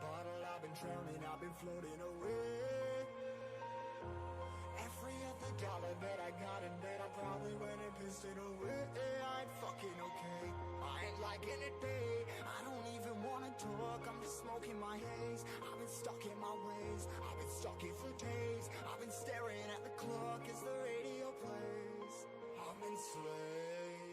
bottle, I've been drowning, I've been floating away. Every other dollar that I got in bed, I probably went and pissed it away. I ain't fucking okay, I ain't liking it, babe. I don't even wanna talk, I'm just smoking my haze. I've been stuck in my ways, I've been stuck here for days. I've been staring at the clock as the radio plays. I'm enslaved.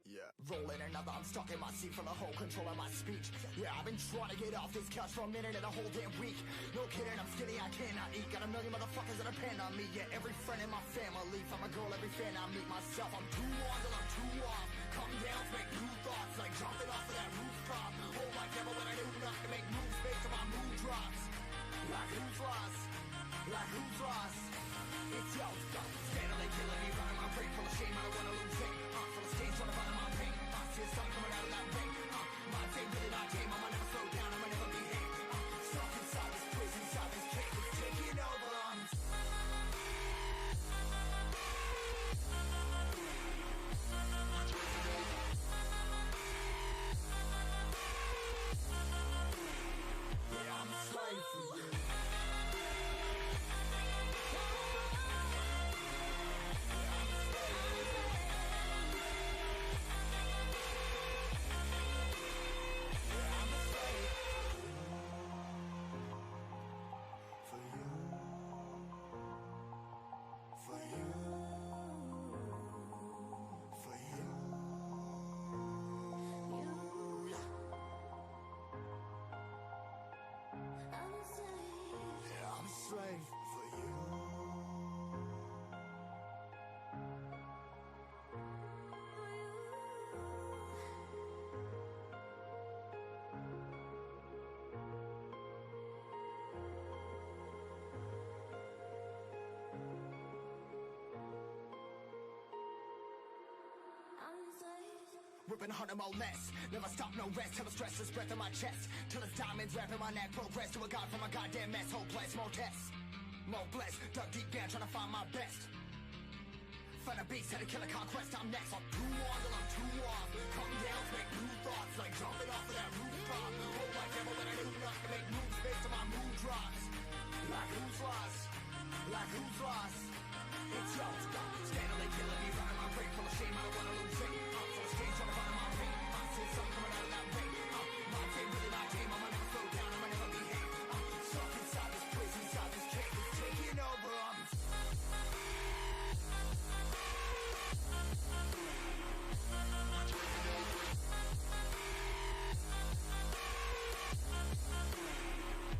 Yeah, rolling another, I'm stuck in my seat from the whole control of my speech. Yeah, I've been trying to get off this couch for a minute and a whole damn week. No kidding, I'm skinny, I cannot eat. Got a million motherfuckers that depend on me. Yeah, every friend in my family, from a girl, every fan I meet myself. I'm too on till I'm too off. Come down to make new thoughts, like jumping off of that rooftop. Oh my devil, when I do nothing to make moves based on my mood drops. Like who's lost? Like who's lost? It's yo, steadily killing me, running my brain full of shame, I don't wanna lose it. Full of stage, trying to find my pain. See the sun coming out of that rain. My day really not game, I'ma never slow down, I'ma never be hate. Stuck inside this prison, inside this cage, it's taking over. Yeah, I'm a slave for you. Slave for you. Ripping 100 more less, never stop, no rest. Till the stress is breath in my chest, till it's diamonds wrapping my neck. Progress to a god from a goddamn mess. Hopeless, more tests, more blessed. Dug deep down trying to find my best. Find a beast, had to kill a conquest. I'm next. I'm too on till I'm too off. Come down to make new thoughts, like jumping off of that rooftop. Oh my devil, when I do nothing to make moves based on my mood drops. Like who's lost? Like who's lost? It's yo, steadily killing me, running my brain full of shame, I don't wanna lose it. Full of stage, trying to find my pain. See the sun coming out of that rain. My day really not game, I'ma never slow down, I'ma never be hate. Stuck inside this prison, inside this cage, it's taking over.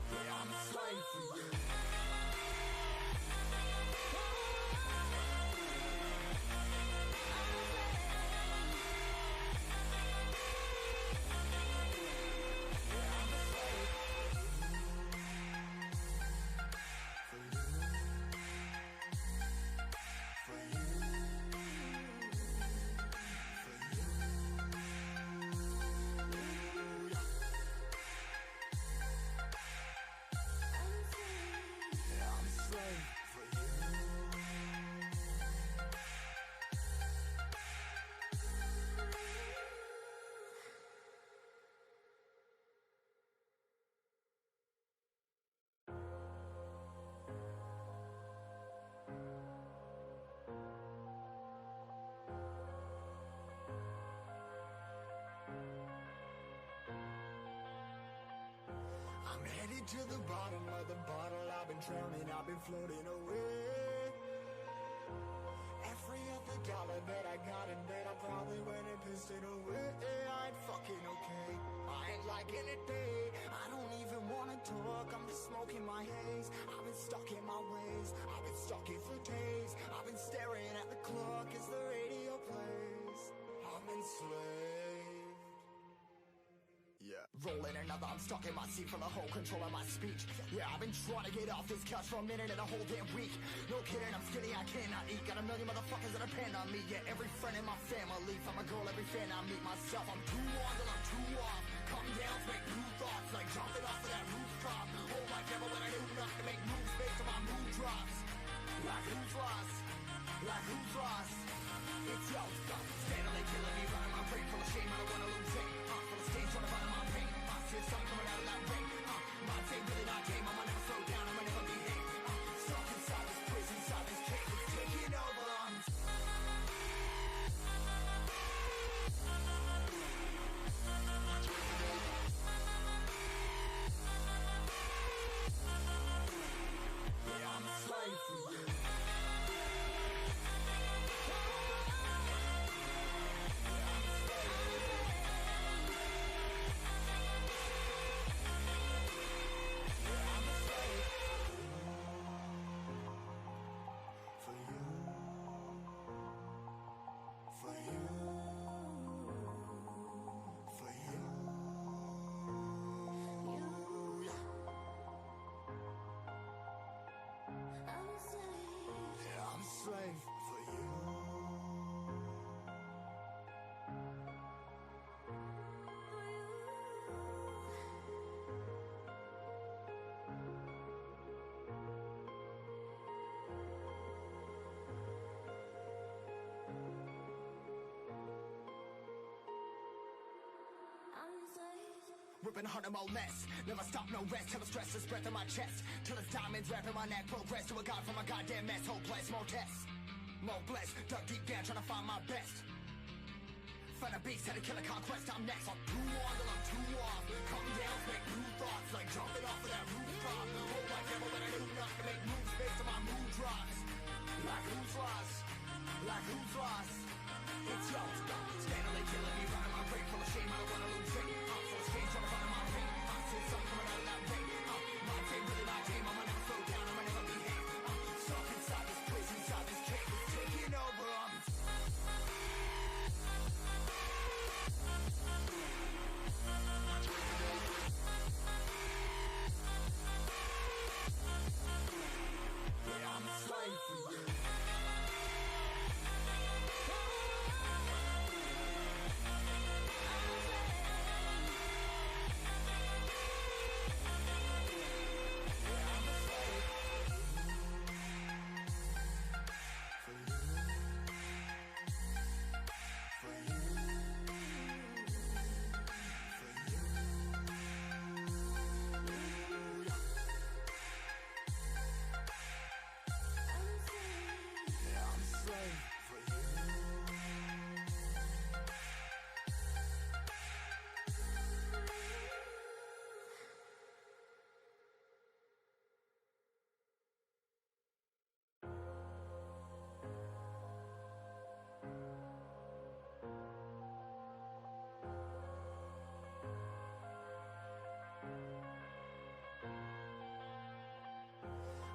Yeah, I'm a slave for you. I'm headed to the bottom of the bottle, I've been drowning, I've been floating away. Every other dollar that I got in bed, I probably went and pissed it away. I ain't fucking okay, I ain't liking it, babe. I don't even wanna talk, I'm just smoking my haze. I've been stuck in my ways, I've been stuck here for days. I've been staring at the clock as the radio plays. I'm enslaved. Yeah, rolling another, I'm stuck in my seat from the whole control of my speech. Yeah, I've been trying to get off this couch for a minute and a whole damn week. No kidding, I'm skinny, I cannot eat. Got a million motherfuckers that depend on me. Yeah, every friend in my family, from a girl, every fan I meet myself. I'm too on till I'm too off. Come down to make new thoughts, like jumping off of that rooftop. Oh my devil, when I do nothing to make moves based on my mood drops. Like who's lost? Like who's lost? It's yo, steadily killing me, running my brain full of shame, I don't wanna lose it. Full of stage, trying to find my pain. See the sun coming ripping harder, more less. Never stop, no rest, till the stress is breath in my chest. Till it's diamonds wrapping my neck, progress to a god from a goddamn mess. Hopeless, more tests, more blessed. Dug deep down, trying to find my best. Find a beast, had to kill a conquest, I'm next. I'm too on till I'm too off. Come down, make new thoughts, like jumping off of that rooftop. Hold my devil, but I do not to make moves based on my mood drops. Like who's lost? Like who's lost? It's yours, steadily killing me, running my brain full of shame. I don't wanna lose it. I'm full of shame, trying to find my pain. I'm seeing something coming out of that rain. My game, really my game. I'ma never slow down, I'ma never behave. I'm stuck inside this place, inside this cave. It's taking over, I'm a slave for you.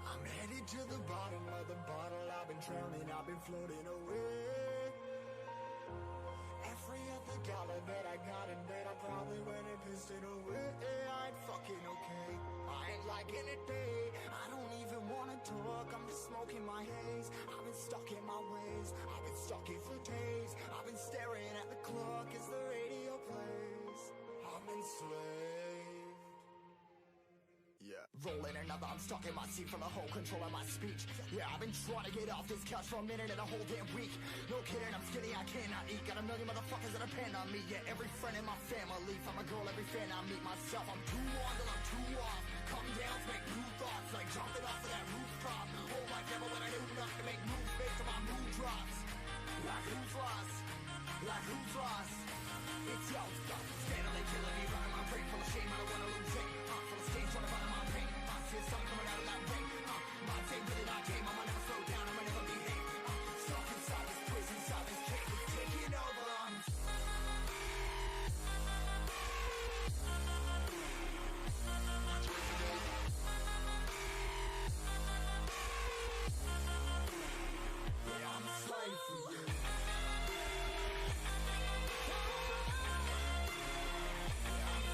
I'm headed to the bottom of the bottle. I've been drowning, I've been floating away. Every other dollar that I got in bed, I probably went and pissed it away. I ain't fucking okay, I ain't liking it, babe. I don't even wanna talk, I'm just smoking my haze. I've been stuck in my ways, I've been stuck in for days. I've been staring at the clock as the radio plays. I'm enslaved. Yeah, rolling another, I'm stuck in my seat from the whole control of my speech. Yeah, I've been trying to get off this couch for a minute and a whole damn week. No kidding, I'm skinny, I cannot eat. Got a million motherfuckers that depend on me. Yeah, every friend in my family, from a girl, every fan I meet myself. I'm too on till I'm too off. Come down, make new thoughts, like jumping off of that rooftop. Hold my devil when I do nothing to make moves based on my mood drops. Like who's lost? Like who's lost? It's your stuff, steadily killing me, running my brain full of shame. I don't wanna lose it. Full of stage, trying to find my pain. I see something coming out of that rain. My game, really my game. I'ma never slow down, I'ma never behave. Stuck inside this prison, inside this cave. It's taking over. Yeah, I'm a slave for you. Yeah, I'm a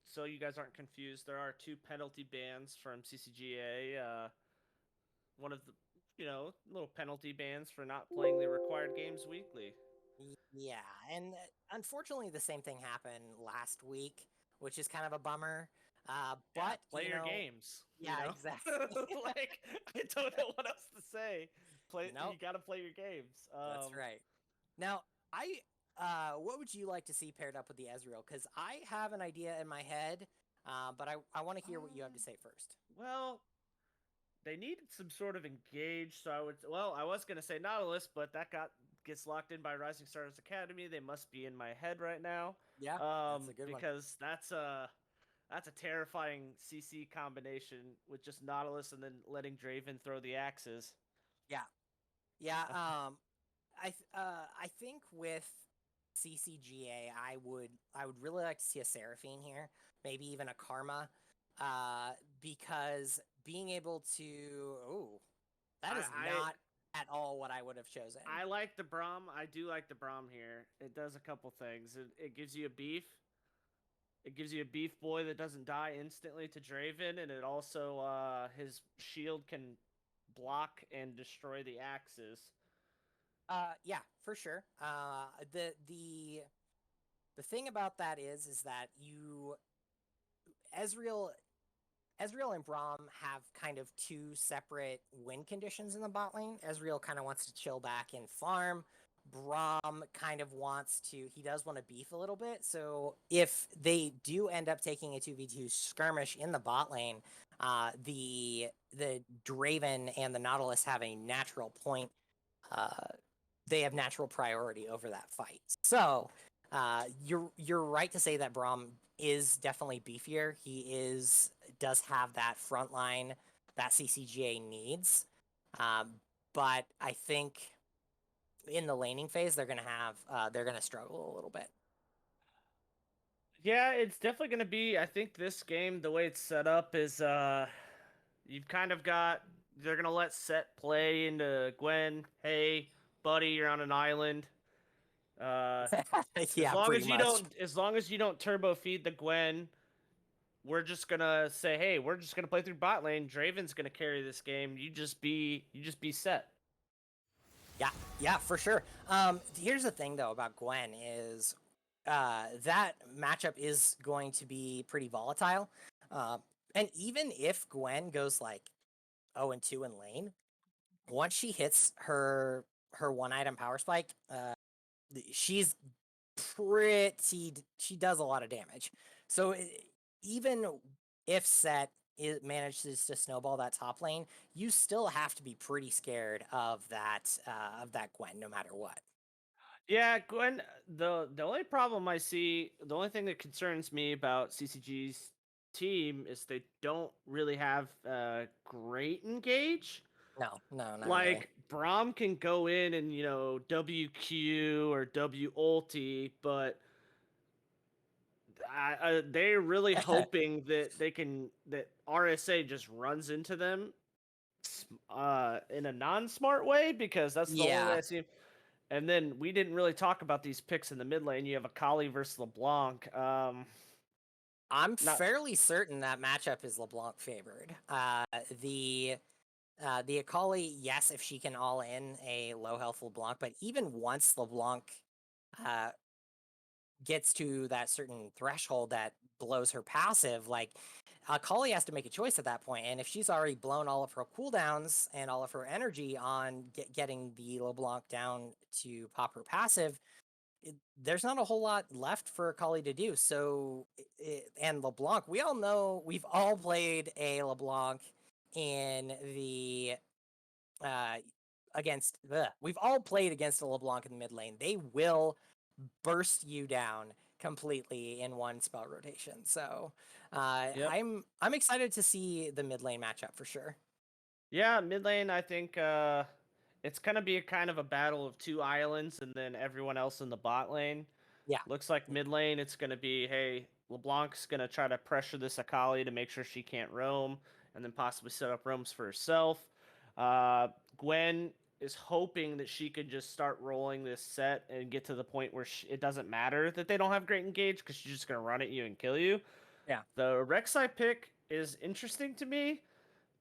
So you guys aren't confused, there are two penalty bans from CCGA. One of the, little penalty bans for not playing the required games weekly. Yeah, and unfortunately, the same thing happened last week, which is kind of a bummer. Yeah, But play your games. yeah, exactly. Like I don't know what else to say. Play, you Nope, got to play your games. that's right. Now, what would you like to see paired up with the Ezreal? Because I have an idea in my head, but I want to hear what you have to Um, say first. well, they needed some sort of engage, so I was gonna say Nautilus, but that gets locked in by Rising Stars Academy. They must be in my head right now, Yeah, that's a good one. because that's a terrifying CC combination with just Nautilus and then letting Draven throw the axes. Yeah, yeah. I think with CCGA, I would really like to see a Seraphine here, maybe even a Karma, because being able to that is I not at all what I would have chosen. I like the Braum. I do like the Braum here. It does a couple things. It gives you a beef. It gives you a beef boy that doesn't die instantly to Draven, and it also his shield can block and destroy the axes. Yeah, for sure. The thing about that is that Ezreal Ezreal and Braum have kind of two separate win conditions in the bot lane. Ezreal kind of wants to chill back and farm. Braum kind of he does want to beef a little bit. So if they do end up taking a 2v2 skirmish in the bot lane, the Draven and the Nautilus have a natural point. Uh, they have natural priority over that fight. So you're right to say that Braum is definitely beefier. He does have that front line that CCGA needs, um, but I think in the laning phase they're gonna struggle a little bit. Yeah, it's definitely going to be. I think this game, the way it's set up, is you've kind of got. They're going to let Set play into Gwen. Hey, buddy, you're on an island. Uh, Yeah, pretty much. as long as you don't turbo feed the Gwen, we're just gonna say, hey, we're just gonna play through bot lane. Draven's gonna carry this game. You just be set. Yeah, yeah, for sure. Here's the thing though about Gwen is that matchup is going to be pretty volatile. Uh, and even if Gwen goes like 0 and 2 in lane, once she hits her one item power spike, she's she does a lot of damage. So even if set it manages to snowball that top lane, you still have to be pretty scared of that Gwen no matter what. Yeah, Gwen. The only problem I see, the only thing that concerns me about CCG's team is they don't really have great engage. No, no, not really. Like Braum can go in and WQ or W ulti, but they're really hoping that that RSA just runs into them in a non-smart way, because that's the only way Yeah, I see him. And then we didn't really talk about these picks in the mid lane. You have Akali versus LeBlanc. I'm Not fairly certain that matchup is LeBlanc favored. The Akali, yes, if she can all in a low health LeBlanc, but even once LeBlanc uh, gets to that certain threshold that blows her passive, like Akali has to make a choice at that point. And if she's already blown all of her cooldowns and all of her energy on getting the LeBlanc down to pop her passive, there's not a whole lot left for Akali to do. So, and LeBlanc, we all know we've all played a LeBlanc in the uh we've all played against a LeBlanc in the mid lane. They will burst you down completely in one spell rotation. So Yep. I'm excited to see the mid lane matchup for sure. Yeah, mid lane. I think it's gonna be a kind of a battle of two islands, and then everyone else in the bot lane. Yeah. Looks like mid lane, it's gonna be, hey, LeBlanc's gonna try to pressure this Akali to make sure she can't roam, and then possibly set up roams for herself. Gwen. is hoping that she could just start rolling this set and get to the point where it doesn't matter that they don't have great engage because she's just gonna run at you and kill you. Yeah. The Rek'Sai pick is interesting to me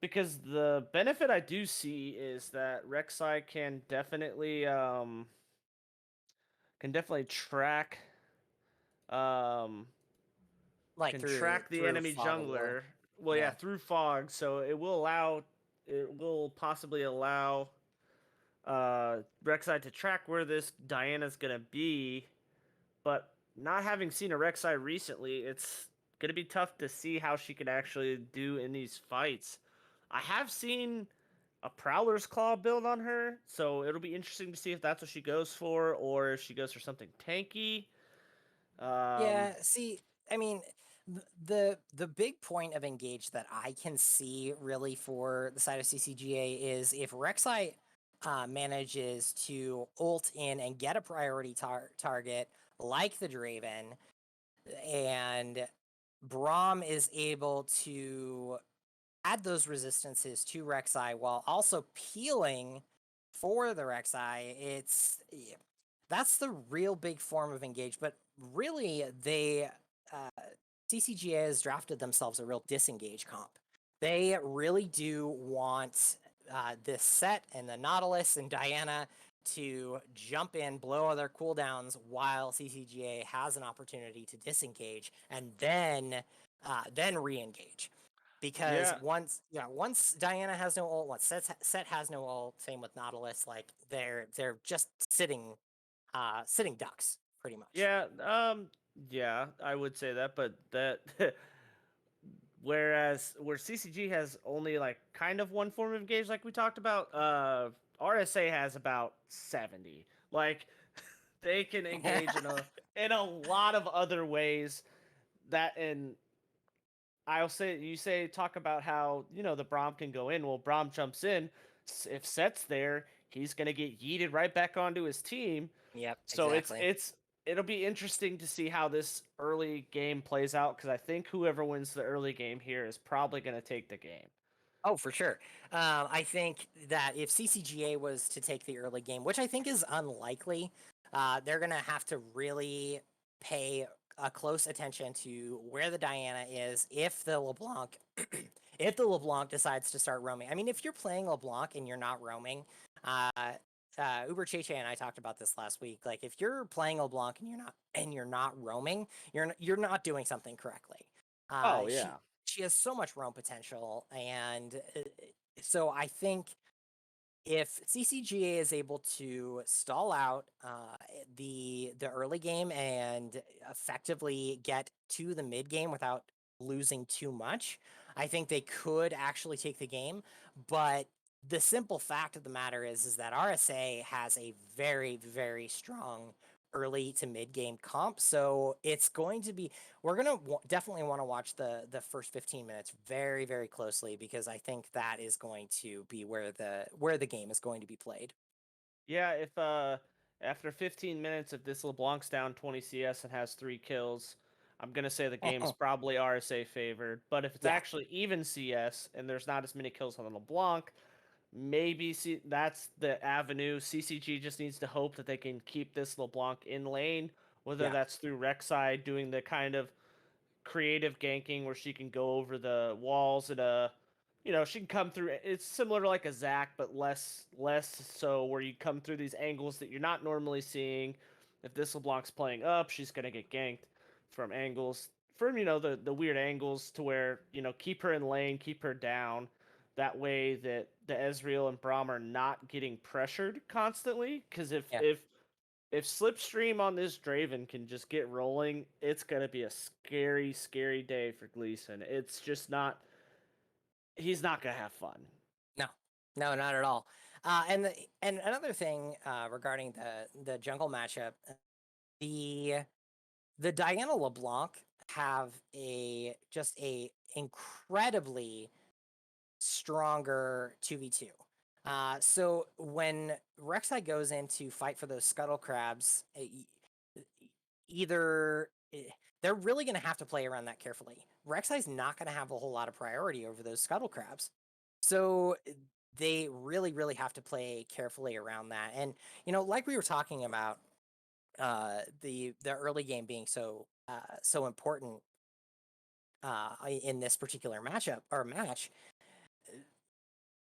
because the benefit I do see is that Rek'Sai can definitely track um Like can track the through enemy fog of war. jungler. Well, yeah, Yeah. through fog, so it will possibly allow Rek'Sai to track where this Diana's gonna be, but not having seen a Rek'Sai recently, it's gonna be tough to see how she can actually do in these fights. I have seen a Prowler's Claw build on her, so it'll be interesting to see if that's what she goes for, or if she goes for something tanky. Um, Yeah, see, I mean, the big point of engage that I can see really for the side of CCGA is if Rek'Sai manages to ult in and get a priority target like the Draven, and Braum is able to add those resistances to Rek'Sai while also peeling for the Rek'Sai, that's the real big form of engage. But really, uh, CCGA has drafted themselves a real disengage comp. They really do want this set and the Nautilus and Diana to jump in, blow other cooldowns while CCGA has an opportunity to disengage and then re-engage. Because yeah, once Diana has no ult, once Set has no ult, same with Nautilus, like they're just sitting ducks pretty much. yeah, yeah, I would say that, but that where CCG has only like kind of one form of engage, like we talked about, RSA has about 70. Like they can engage in a lot of other ways that and I'll say you say talk about how the Brom can go in. Well, Brom jumps in. If Set's there, he's gonna get yeeted right back onto his team. Yep, So exactly. it'll be interesting to see how this early game plays out because I think whoever wins the early game here is probably gonna take the game. Oh, for sure. I think that if CCGA was to take the early game, which I think is unlikely, they're going to have to really pay a close attention to where the Diana is if the LeBlanc if the LeBlanc decides to start roaming. I mean, if you're playing LeBlanc and you're not roaming, uh, Uber Cheche and I talked about this last week. Like, if you're playing LeBlanc and you're not roaming, you're not doing something correctly. Uh, Oh she yeah. she has so much roam potential, and so I think if CCGA is able to stall out the early game and effectively get to the mid game without losing too much, I think they could actually take the game. But the simple fact of the matter is that RSA has a very, very strong early to mid game comp. So it's going to be we're going to definitely want to watch the first 15 minutes very, very closely because I think that is going to be where the game is going to be played. Yeah, if after 15 minutes if this LeBlanc's down 20 CS and has 3 kills, I'm going to say the game's probably RSA favored, but if it's Yeah. actually even CS and there's not as many kills on the LeBlanc, maybe that's the avenue. CCG just needs to hope that they can keep this LeBlanc in lane, whether Yeah. that's through Rek'Sai doing the kind of creative ganking where she can go over the walls and she can come through. It's similar to like a Zac, but less so where you come through these angles that you're not normally seeing. If this LeBlanc's playing up, she's gonna get ganked from angles from the weird angles to where keep her in lane, keep her down. That way that the Ezreal and Braum are not getting pressured constantly. Because if Yeah. if if Slipstream on this Draven can just get rolling, it's gonna be a scary, scary day for Gleason. It's just not. He's not gonna have fun. No, no, not at all. And another thing regarding the jungle matchup, the the Diana LeBlanc have a incredibly stronger 2v2. So when Rek'Sai goes in to fight for those scuttle crabs, either they're really going to have to play around that carefully. Rek'Sai's not going to have a whole lot of priority over those scuttle crabs. So they really, really have to play carefully around that. And like we were talking about, the early game being so important in this particular matchup or match.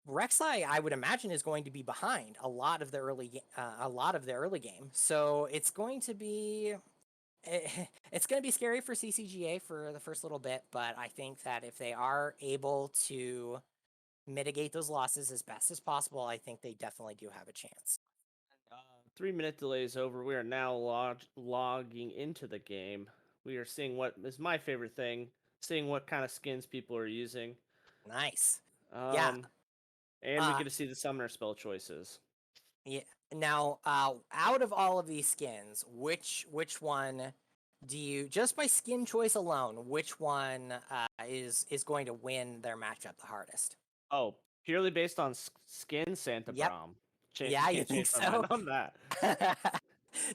Rek'Sai, I would imagine, is going to be behind a lot of the early game. So it's going to be it's going to be scary for CCGA for the first little bit, but I think that if they are able to mitigate those losses as best as possible, I think they definitely do have a chance. 3-minute delay is over. We are now logging into the game. We are seeing what is my favorite thing, seeing what kind of skins people are using. Nice. Yeah. And we get to see the summoner spell choices. Yeah. Now, out of all of these skins, which one do you, just by skin choice alone, which one is going to win their matchup the hardest? Oh, purely based on skin, Santa Yep. Brom. Yeah, you think change my so? mind on that.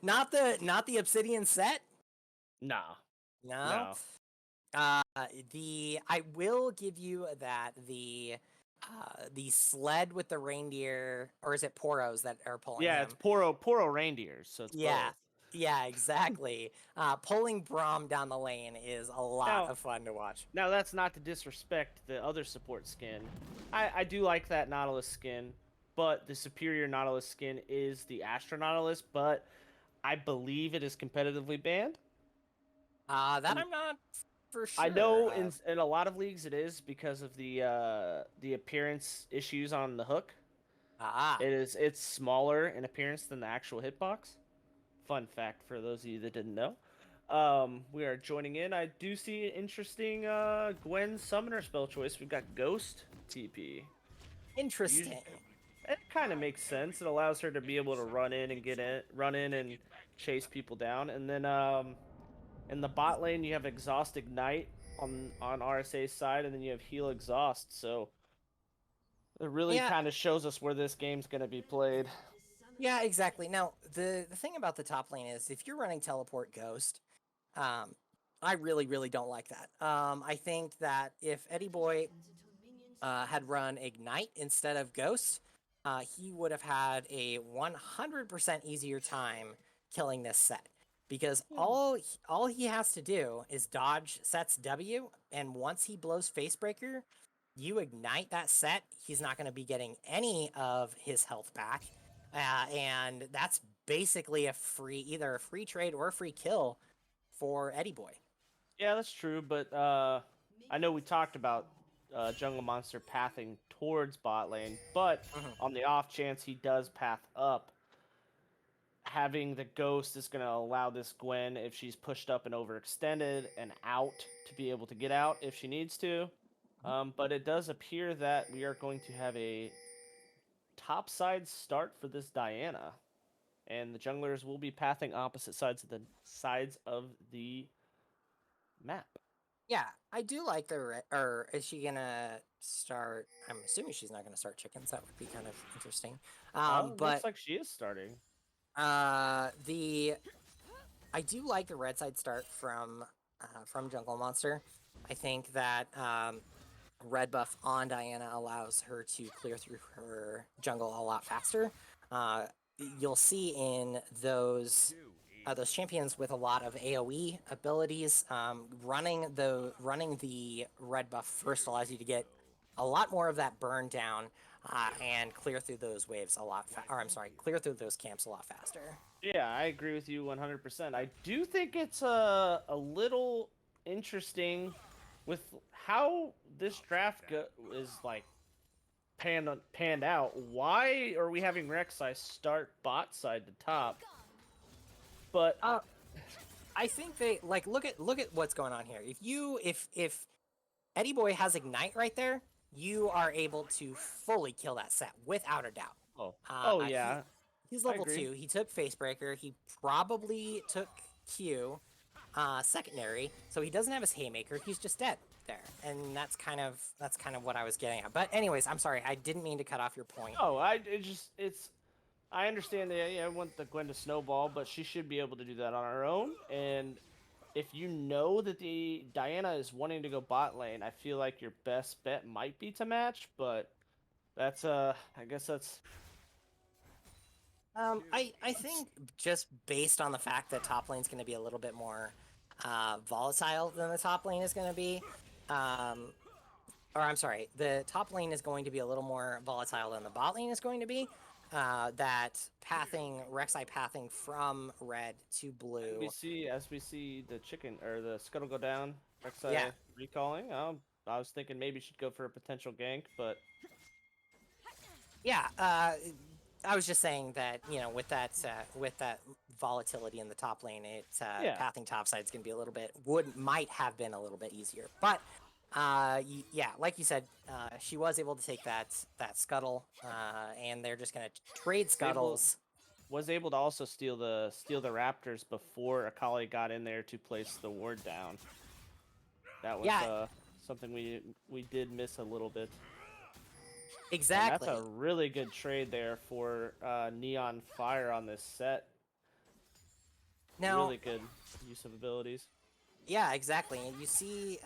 Not the Obsidian set? No. No. I will give you that the sled with the reindeer, or is it Poros that are pulling him? It's Poro reindeers, so it's both. Yeah, exactly. Pulling Braum down the lane is a lot of fun to watch. Now, that's not to disrespect the other support skin. I do like that Nautilus skin, but the superior Nautilus skin is the Astro Nautilus, but I believe it is competitively banned. That I'm not for sure. I know in a lot of leagues it is because of the appearance issues on the hook. It's smaller in appearance than the actual hitbox. Fun fact for those of you that didn't know. We are joining in. I do see an interesting Gwen summoner spell choice. We've got Ghost TP. Interesting. It kind of makes sense. It allows her to be able to run in and chase people down. And then in the bot lane you have Exhaust Ignite on RSA's side, and then you have Heal Exhaust. So it really kind of shows us where this game's going to be played. Yeah, exactly. Now, the thing about the top lane is if you're running Teleport Ghost, I really, really don't like that. I think that if Eddie Boy had run Ignite instead of Ghost, he would have had a 100% easier time killing this set. Because all he has to do is dodge Set's W, and once he blows Facebreaker, you ignite that set, he's not going to be getting any of his health back. And that's basically either a free trade or a free kill for Eddie Boy. Yeah, that's true, but I know we talked about Jungle Monster pathing towards bot lane, but on the off chance he does path up, having the Ghost is going to allow this Gwen, if she's pushed up and overextended and out, to be able to get out if she needs to. But it does appear that we are going to have a topside start for this Diana, and the junglers will be pathing opposite sides of the map. Yeah, I do like or is she gonna start? I'm assuming she's not gonna start chickens. That would be kind of interesting. But looks like she is starting. I do like the red side start from Jungle Monster. I think that red buff on Diana allows her to clear through her jungle a lot faster. You'll see in those champions with a lot of AoE abilities, running the red buff first allows you to get a lot more of that burn down and clear through those waves clear through those camps a lot faster. Yeah, I agree with you 100%. I do think it's a little interesting with how this draft is like panned out. Why are we having Rek'Sai start bot side to top? But I think they look at what's going on here. If Eddie Boy has Ignite right there, you are able to fully kill that set without a doubt. Yeah. He's level 2. He took Facebreaker. He probably took Q secondary, so he doesn't have his Haymaker. He's just dead there, and that's kind of what I was getting at. But anyways, I'm sorry, I didn't mean to cut off your point. I understand that. I want the Gwen to snowball, but she should be able to do that on her own. And if you know that the Diana is wanting to go bot lane, I feel like your best bet might be to match, but That's I guess that's I think just based on the fact that top lane's going to be a little bit more volatile than the top lane is going to be, or I'm sorry, the top lane is going to be a little more volatile than the bot lane is going to be. That pathing, Rek'Sai pathing from red to blue. as we see the chicken or the scuttle go down, Rek'Sai Yeah. recalling. I was thinking maybe she'd go for a potential gank, but Yeah, I was just saying that with that volatility in the top lane, yeah. pathing topside is going to be a little bit might have been a little bit easier, but yeah, like you said, she was able to take that scuttle, and they're just going to trade scuttles. Was able to also steal the Raptors before Akali got in there to place the ward down. That was something we did miss a little bit. Exactly. And that's a really good trade there for Neon Fire on this set. Now, really good use of abilities. Yeah, exactly. And you see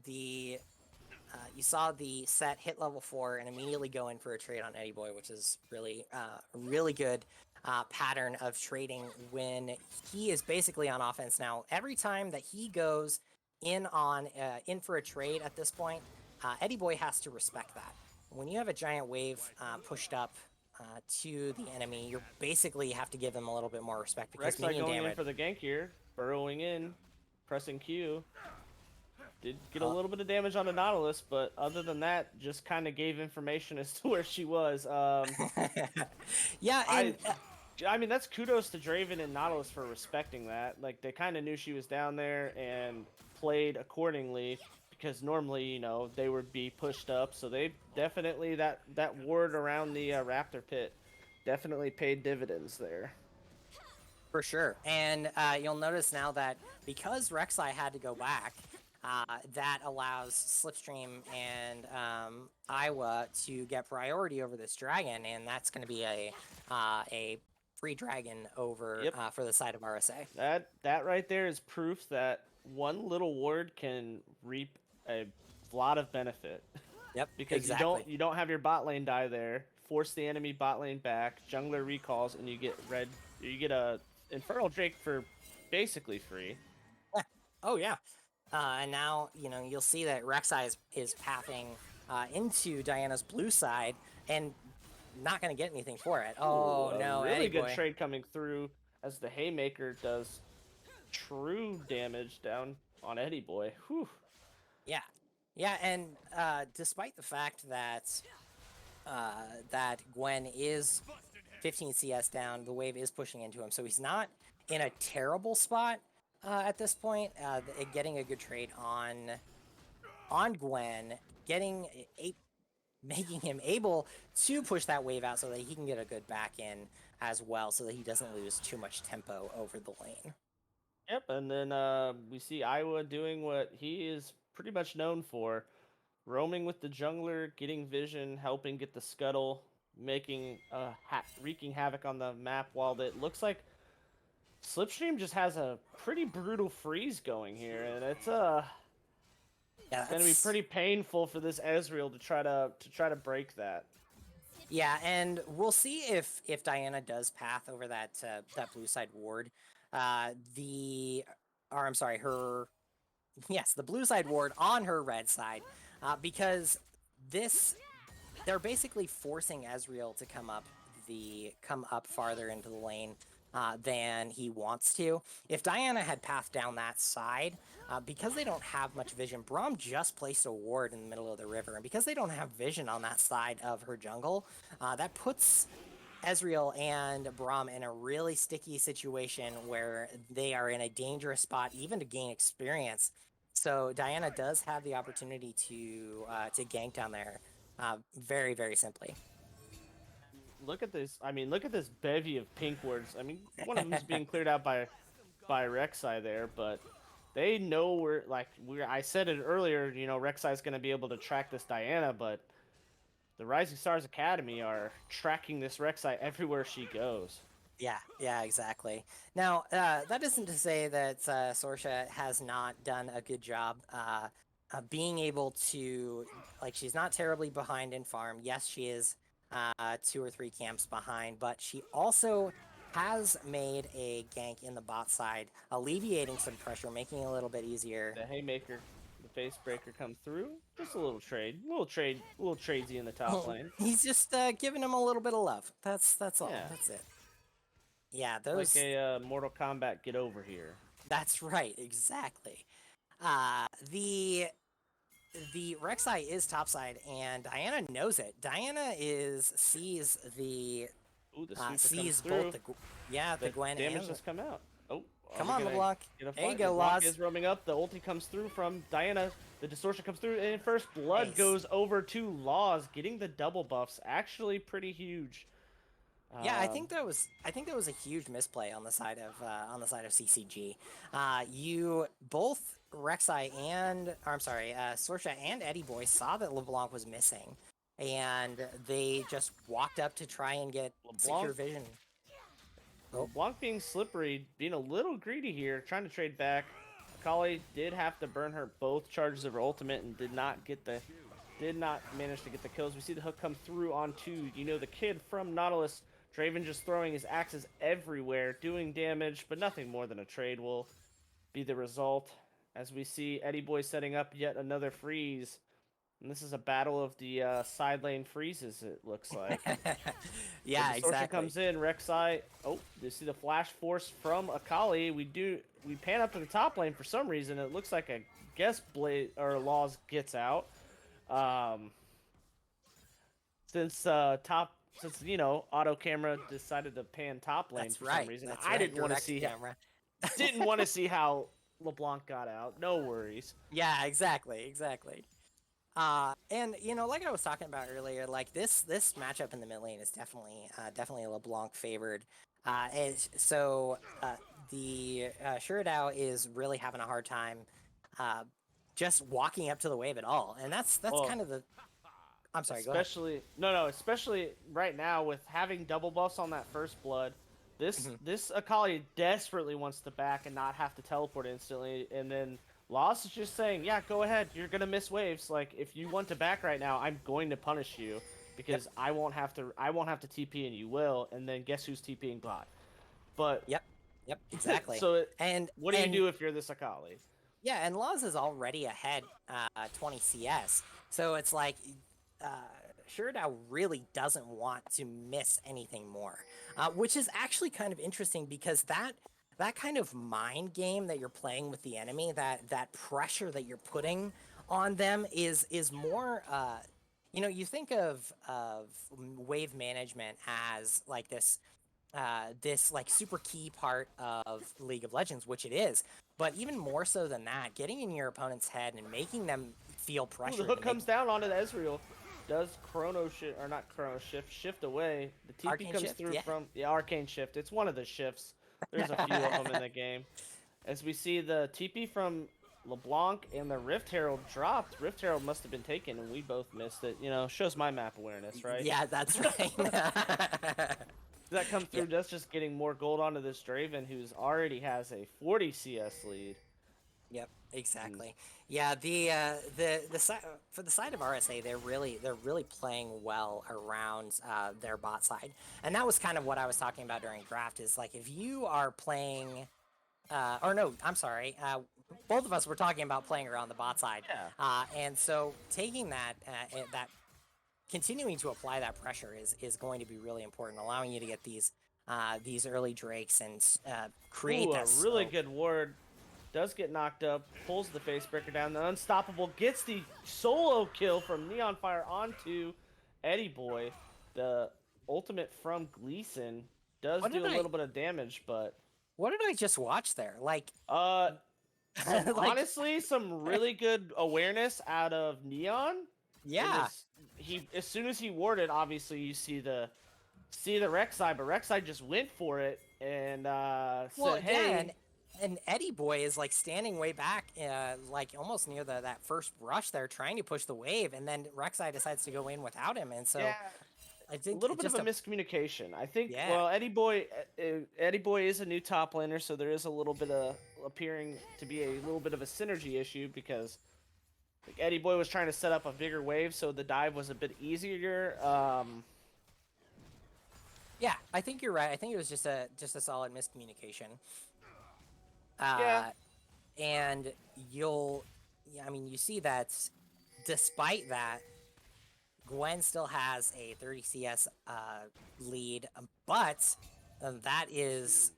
you saw the set hit level 4 and immediately go in for a trade on Eddie Boy, which is really really good pattern of trading when he is basically on offense. Now, every time that he goes in for a trade at this point, Eddie Boy has to respect that. When you have a giant wave pushed up to the enemy, you basically have to give them a little bit more respect because minion going damage. in for the gank here, burrowing in, pressing Q. Did get a little bit of damage on the Nautilus, but other than that, just kind of gave information as to where she was. Yeah, and I mean, that's kudos to Draven and Nautilus for respecting that. Like, they kind of knew she was down there and played accordingly, because normally, they would be pushed up. So they definitely, that ward around the Raptor pit definitely paid dividends there. For sure. And you'll notice now that because Rek'Sai had to go back, that allows Slipstream and Iowa to get priority over this dragon, and that's going to be a free dragon over for the side of RSA. That right there is proof that one little ward can reap a lot of benefit. Yep, because exactly. you don't have your bot lane die there, force the enemy bot lane back, jungler recalls, and you get a Infernal Drake for basically free. Yeah. Oh yeah. And now, you'll see that Rek'Sai is pathing into Diana's blue side and not going to get anything for it. Oh, no, really Eddie good boy. trade coming through as the Haymaker does true damage down on Eddie Boy. Whew. Yeah. Yeah, and despite the fact that Gwen is 15 CS down, the wave is pushing into him, so he's not in a terrible spot at this point. Getting a good trade on Gwen, making him able to push that wave out so that he can get a good back in as well, so that he doesn't lose too much tempo over the lane. Yep, and then we see Iowa doing what he is pretty much known for, roaming with the jungler, getting vision, helping get the scuttle, making wreaking havoc on the map, while it looks like Slipstream just has a pretty brutal freeze going here, and it's gonna be pretty painful for this Ezreal to try to break that. Yeah, and we'll see if Diana does path over that blue side ward. The blue side ward on her red side, because they're basically forcing Ezreal to come up farther into the lane than he wants to. If Diana had pathed down that side, because they don't have much vision, Braum just placed a ward in the middle of the river, and because they don't have vision on that side of her jungle, that puts Ezreal and Braum in a really sticky situation where they are in a dangerous spot, even to gain experience. So Diana does have the opportunity to gank down there, very, very simply. Look at this! I mean, look at this bevy of pink wards. I mean, one of them is being cleared out by Rek'Sai there, but they know where. I said it earlier. Rek'Sai is going to be able to track this Diana, but the Rising Stars Academy are tracking this Rek'Sai everywhere she goes. Yeah, exactly. Now, that isn't to say that Sorsha has not done a good job being able to, like, she's not terribly behind in farm. Yes, she is 2 or 3 camps behind, but she also has made a gank in the bot side, alleviating some pressure, making it a little bit easier. The haymaker, the face breaker come through. Just a little tradesy in the top lane. He's just giving him a little bit of love. That's all. Yeah. That's it. Yeah, Like those. a Mortal Kombat get over here. That's right, exactly. The Rek'Sai is topside, and Diana knows it. Diana sees the Ooh, the sweeper sees comes through. both the Gwen damage and just come out. Oh, come on, LeBlanc. There you go, LeBlanc Loz. is roaming up. The ulti comes through from Diana. The distortion comes through, and first blood Nice. goes over to Laws, getting the double buffs. Actually, pretty huge. Yeah, I think that was a huge misplay on the side of CCG. You both Rek'Sai and Sorsha and Eddie Boy saw that LeBlanc was missing, and they just walked up to try and get secure vision. LeBlanc being slippery, being a little greedy here, trying to trade back. Akali did have to burn her both charges of her ultimate and did not manage to get the kills. We see the hook come through onto, the kid from Nautilus. Draven just throwing his axes everywhere, doing damage, but nothing more than a trade will be the result. As we see Eddie Boy setting up yet another freeze. And this is a battle of the side lane freezes, it looks like. Yeah, exactly. Comes in, Rek'Sai. Oh, you see the flash force from Akali. We pan up to the top lane for some reason. It looks like a Blade or Laws gets out. Since auto camera decided to pan top lane for some reason. I didn't want to see didn't want to see how LeBlanc got out. No worries. Yeah, exactly. And like I was talking about earlier, like this matchup in the mid lane is definitely LeBlanc favored. The Shuradao is really having a hard time just walking up to the wave at all, and that's kind of the. I'm sorry. Especially right now with having double buffs on that first blood. This Akali desperately wants to back and not have to teleport instantly, and then Loss is just saying, "Yeah, go ahead. You're gonna miss waves. Like if you want to back right now, I'm going to punish you because I won't have to TP and you will. And then guess who's TPing bot? But yep, exactly. What do you do if you're this Akali? Yeah, and Loz is already ahead 20 CS, so it's like. Shuradao really doesn't want to miss anything more, which is actually kind of interesting because that kind of mind game that you're playing with the enemy, that pressure that you're putting on them is more. You think of wave management as like this like super key part of League of Legends, which it is. But even more so than that, getting in your opponent's head and making them feel pressure. The hook comes down onto the Ezreal. Does shift away. The TP Arcane comes shift, through from the Arcane Shift. It's one of the shifts. There's a few of them in the game. As we see the TP from LeBlanc and the Rift Herald dropped. Rift Herald must have been taken, and we both missed it. Shows my map awareness, right? Yeah, that's right. That come through? That's just getting more gold onto this Draven, who's already has a 40 CS lead. Yep, exactly. Yeah, the side for the side of RSA, they're really playing well around their bot side, and that was kind of what I was talking about during draft. Is like if you are playing, both of us were talking about playing around the bot side, and so taking that continuing to apply that pressure is going to be really important, allowing you to get these early drakes and create that a really good ward. Does get knocked up, pulls the face breaker down. The Unstoppable gets the solo kill from Neon Fire onto Eddie Boy. The ultimate from Gleason does do a little bit of damage, but what did I just watch there? Honestly, some really good awareness out of Neon. Yeah, as soon as he warded, obviously you see the Rek'Sai, but Rek'Sai just went for it and said, "Hey." And Eddie Boy is like standing way back, like almost near that first rush there, trying to push the wave, and then Rek'Sai decides to go in without him, and so I think a little bit of a miscommunication. I think. Well, Eddie Boy is a new top laner, so there is a little bit of appearing to be a little bit of a synergy issue because Like Eddie Boy was trying to set up a bigger wave, so the dive was a bit easier. Yeah, I think you're right. I think it was just a solid miscommunication. Yeah. And I mean, you see that despite that, Gwen still has a 30 CS lead, but that is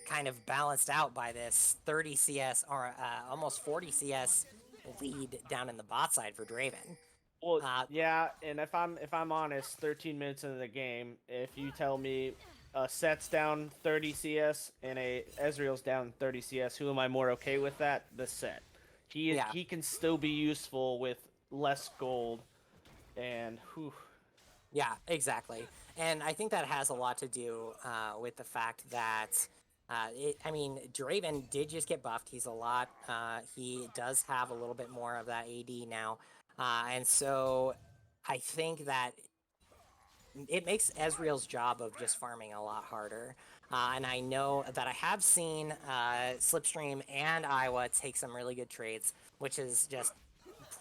kind of balanced out by this 30 CS or almost 40 CS lead down in the bot side for Draven. Well, yeah, and if I'm honest, 13 minutes into the game, if you tell me a set's down 30 CS and a Ezreal's down 30 CS, who am I more okay with that? The set. He can still be useful with less gold, and whew. Yeah, exactly. And I think that has a lot to do with the fact that, I mean, Draven did just get buffed. He's a lot. He does have a little bit more of that AD now. And so I think that it makes Ezreal's job of just farming a lot harder. And I know that I have seen Slipstream and Iowa take some really good trades, which has just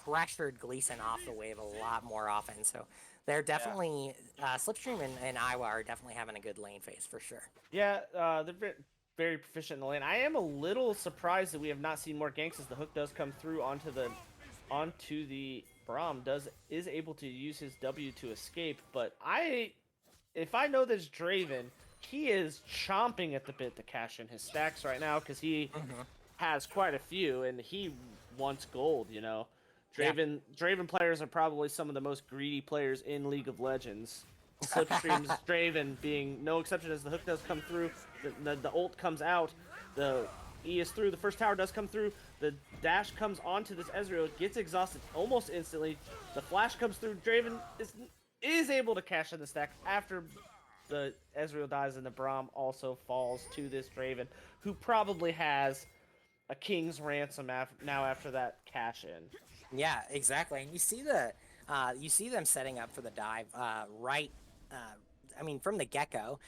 pressured Gleason off the wave a lot more often. So they're definitely Slipstream and Iowa are definitely having a good lane phase for sure. Yeah, they're very proficient in the lane. I am a little surprised that we have not seen more ganks as the hook does come through onto the Braum is able to use his W to escape, but if I know this Draven, he is chomping at the bit to cash in his stacks right now because he has quite a few and he wants gold, you know. Draven players are probably some of the most greedy players in League of Legends. Slipstream's Draven being no exception as the hook does come through, the ult comes out, the E is through, the first tower does come through, the dash comes onto this Ezreal, gets exhausted almost instantly, the flash comes through, Draven is able to cash in the stack after the Ezreal dies and the Braum also falls to this Draven, who probably has a king's ransom now after that cash in. Yeah, exactly. And you see you see them setting up for the dive right. I mean, from the get-go,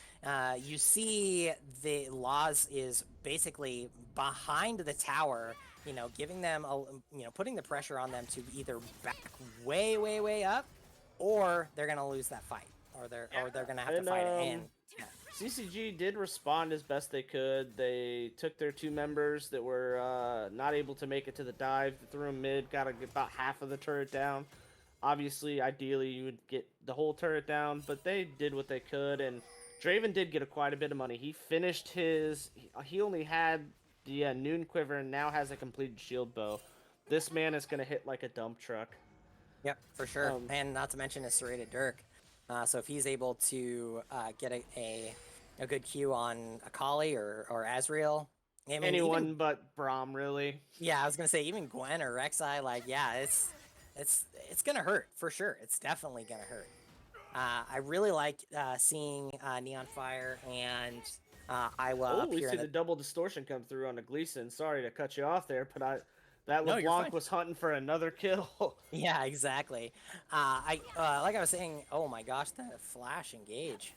you see the Laws is basically behind the tower, you know, giving them, putting the pressure on them to either back way, way, way up, or they're gonna lose that fight, or they're gonna have to fight it in. Yeah. CCG did respond as best they could. They took their two members that were not able to make it to the dive, threw them mid, got about half of the turret down. Obviously, ideally, you would get the whole turret down, but they did what they could, and Draven did get quite a bit of money. He finished he only had the Noon Quiver and now has a completed shield bow. This man is going to hit like a dump truck. Yep, for sure. And not to mention his serrated Dirk. So if he's able to get a good Q on Akali or Azriel, I mean, anyone but Braum, really. Yeah, I was gonna say even Gwen or Rek'Sai, like, yeah, it's gonna hurt for sure. It's definitely gonna hurt. I really like seeing Neon Fire and Iowa up we here. see the double distortion come through on the Gleason. Sorry to cut you off there, but that LeBlanc was hunting for another kill. Yeah, exactly. Like I was saying, oh my gosh, the flash engage.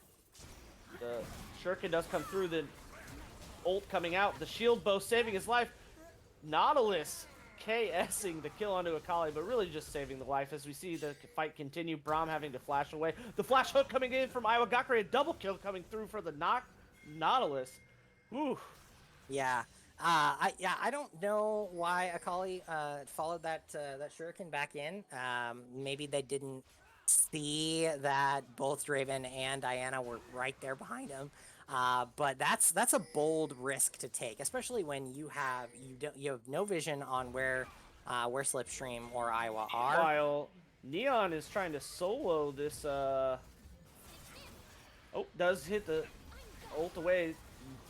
The Shuriken does come through, the ult coming out, the shield bow saving his life. Nautilus KSing the kill onto Akali, but really just saving the life as we see the fight continue. Braum having to flash away. The flash hook coming in from Iowa Gakure, a double kill coming through for the Nautilus. Whew. Yeah. I don't know why Akali followed that Shuriken back in. Maybe they didn't see that both Draven and Diana were right there behind him. But that's a bold risk to take, especially when you have no vision on where Slipstream or Iowa are. While Neon is trying to solo this. Does hit the ult away.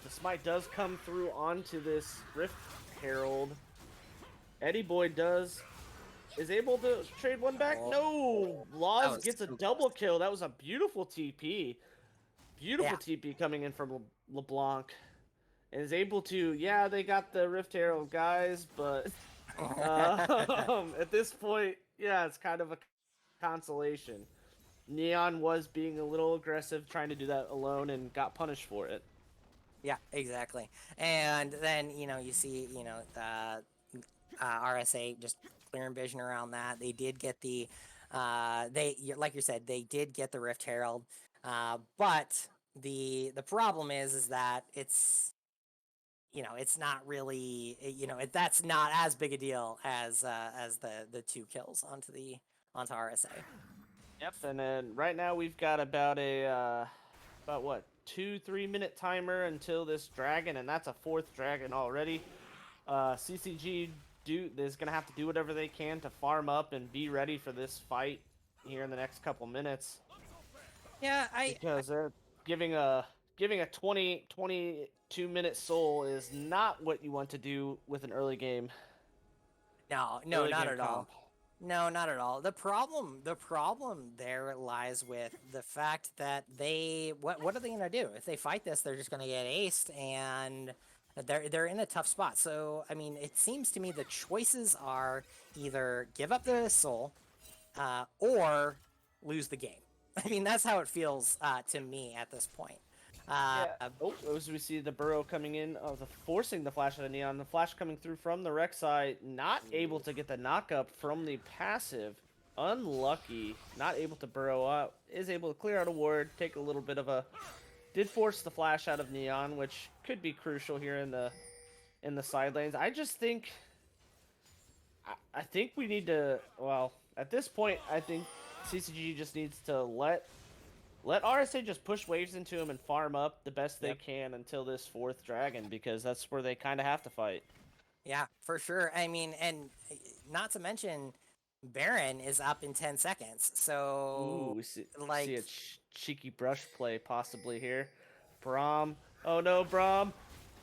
The smite does come through onto this Rift Herald. Eddie Boy is able to trade one back. No, Laws gets a double kill. That was a beautiful TP. Beautiful TP coming in from LeBlanc. And is able to, they got the Rift Herald guys, but at this point, it's kind of a consolation. Neon was being a little aggressive, trying to do that alone, and got punished for it. Yeah, exactly. And then, you see, RSA just clearing vision around that. They did get the, like you said, they did get the Rift Herald. But the problem is that it's, it's not really, that's not as big a deal as the 2 kills onto RSA. Yep, and then right now we've got about about what, 2-3 minute timer until this dragon, and that's a 4th dragon already. CCG is gonna have to do whatever they can to farm up and be ready for this fight here in the next couple minutes. Yeah, because they're giving a 22 minute soul is not what you want to do with an early game. No, not at all. No, not at all. The problem there lies with the fact that what are they gonna do? If they fight this, they're just gonna get aced, and they're in a tough spot. So I mean, it seems to me the choices are either give up the soul, or lose the game. I mean, that's how it feels to me at this point. As we see the burrow coming in, forcing the flash of the Neon. The flash coming through from the Rek'Sai, not able to get the knockup from the passive. Unlucky, not able to burrow up. Is able to clear out a ward, take a little bit of a... Did force the flash out of Neon, which could be crucial here in the side lanes. I just think... I think we need to... Well, at this point, I think CCG just needs to let RSA just push waves into him and farm up the best they can until this 4th dragon, because that's where they kind of have to fight. Yeah, for sure. I mean, and not to mention, Baron is up in 10 seconds. So, ooh, we see a cheeky brush play possibly here. Braum. Oh no, Braum.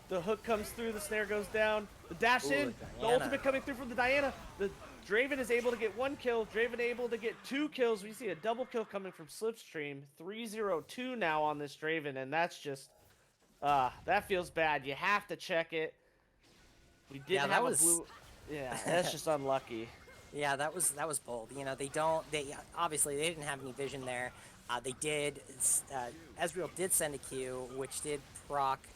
The hook comes through, the snare goes down. The dash in, the ultimate coming through from the Diana. The Draven is able to get 1 kill. Draven able to get 2 kills. We see a double kill coming from Slipstream. 3-0-2 now on this Draven, and that's just, that feels bad. You have to check it. We didn't have a blue. Yeah, that's just unlucky. Yeah, that was bold. They obviously they didn't have any vision there. They did. Ezreal did send a Q, which did proc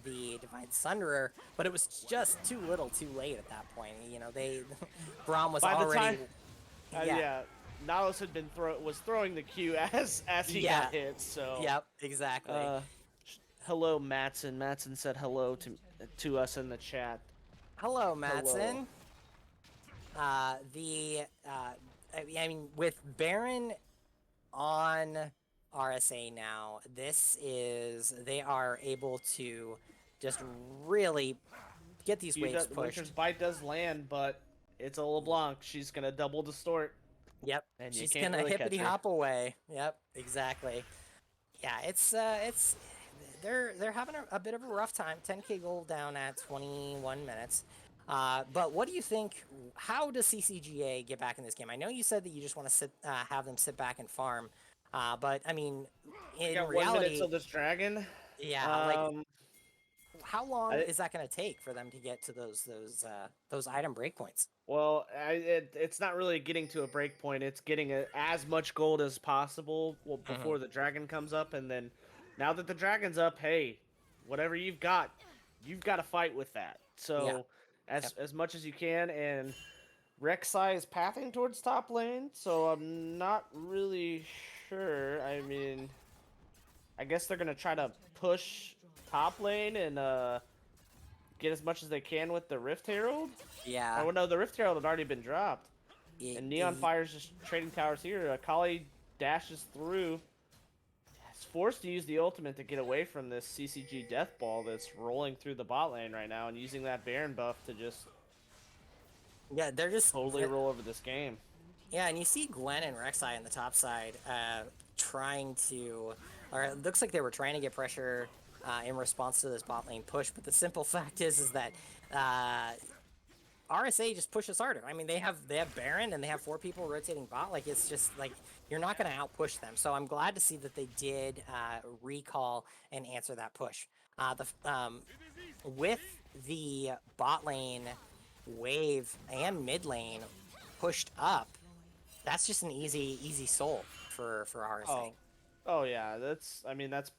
the Divine Sunderer, but it was just too little, too late at that point. Braum was already. Nautilus was throwing the Q as he got hit. So. Yep, exactly. Hello, Matson. Matson said hello to us in the chat. Hello, Matson. I mean, with Baron on RSA now, they are able to just really get these waves pushed. Winter's Bite does land, but it's a LeBlanc. She's gonna double distort. Yep, and she's gonna hippity hop away. Yep, exactly. Yeah, they're having a bit of a rough time. 10k gold down at 21 minutes. But what do you think? How does CCGA get back in this game? I know you said that you just want to have them sit back and farm. But I mean, in reality, 1 minute till this dragon. Yeah. How long is that going to take for them to get to those item breakpoints? Well, it's not really getting to a breakpoint. It's getting as much gold as possible before the dragon comes up, and then now that the dragon's up, hey, whatever you've got to fight with that. So. Yeah. As much as you can, and Rek'Sai is pathing towards top lane, so I'm not really sure. I mean, I guess they're gonna try to push top lane and get as much as they can with the Rift Herald. Yeah. Oh no, the Rift Herald had already been dropped. And Neon Fire's just trading towers here. Akali dashes through. Is forced to use the ultimate to get away from this CCG death ball that's rolling through the bot lane right now, and using that Baron buff to just they're just totally roll over this game. Yeah, and you see Gwen and Rek'Sai on the top side trying to, or it looks like they were trying to get pressure in response to this bot lane push, but the simple fact is that RSA just pushes harder. I mean, they have Baron and they have 4 people rotating bot. Like, it's just like you're not going to outpush them. So I'm glad to see that they did recall and answer that push. With the bot lane wave and mid lane pushed up, that's just an easy soul for RSA. Oh yeah, that's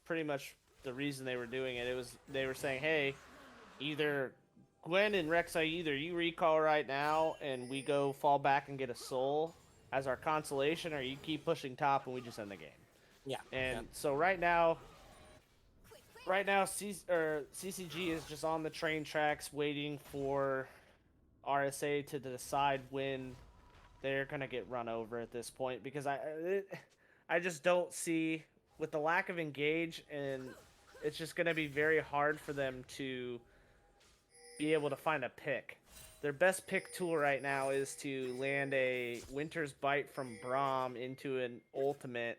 pretty much the reason they were doing it. They were saying, hey, either Gwen and Rek'Sai, either you recall right now and we go fall back and get a soul as our consolation, or you keep pushing top and we just end the game. Yeah. And so right now, CCG is just on the train tracks waiting for RSA to decide when they're gonna get run over at this point, because I just don't see, with the lack of engage, and it's just gonna be very hard for them to be able to find a pick. Their best pick tool right now is to land a Winter's Bite from Braum into an ultimate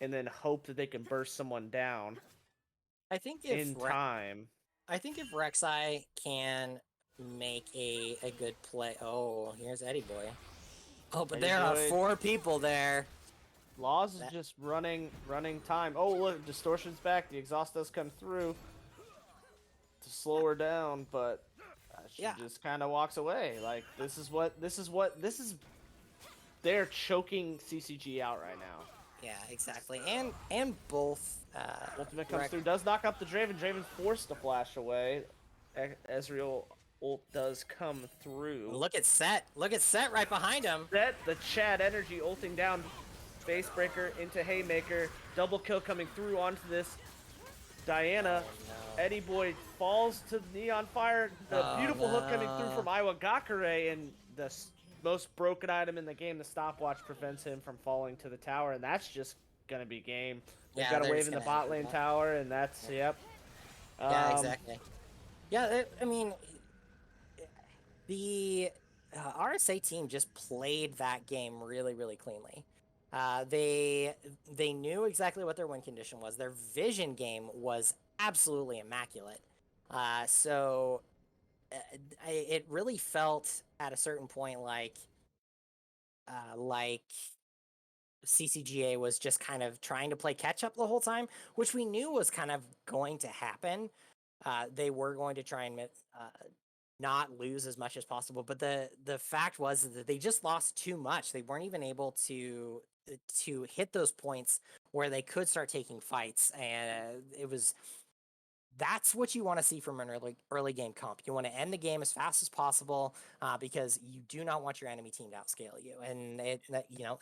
and then hope that they can burst someone down I think in time. I think if Rek'Sai can make a good play. Oh, here's Eddie Boy. Oh, but Eddie there are Boy. 4 people there. Laws is just running time. Oh, look, Distortion's back. The exhaust does come through to slow her down, but she just kind of walks away. Like, this is they're choking CCG out right now. Yeah, exactly. And both Ultimate comes through, does knock up the Draven. Draven's forced to flash away. Ezreal ult does come through. Look at Set. Look at Set right behind him. Set, the Chad energy ulting down. Face breaker into Haymaker. Double kill coming through onto this Diana. Oh, no. Eddie Boy falls to Neon Fire. The beautiful hook coming through from Iwagakure, and the most broken item in the game, the stopwatch, prevents him from falling to the tower, and that's just going to be game. We've got a wave in the bot lane tower, and that's, yep. Yeah, exactly. Yeah, I mean, the RSA team just played that game really, really cleanly. They knew exactly what their win condition was. Their vision game was absolutely immaculate. So it really felt at a certain point like CCGA was just kind of trying to play catch up the whole time, which we knew was kind of going to happen. They were going to try and not lose as much as possible, but the fact was that they just lost too much. They weren't even able to hit those points where they could start taking fights, and that's what you want to see from an early game comp. You want to end the game as fast as possible because you do not want your enemy team to outscale you, and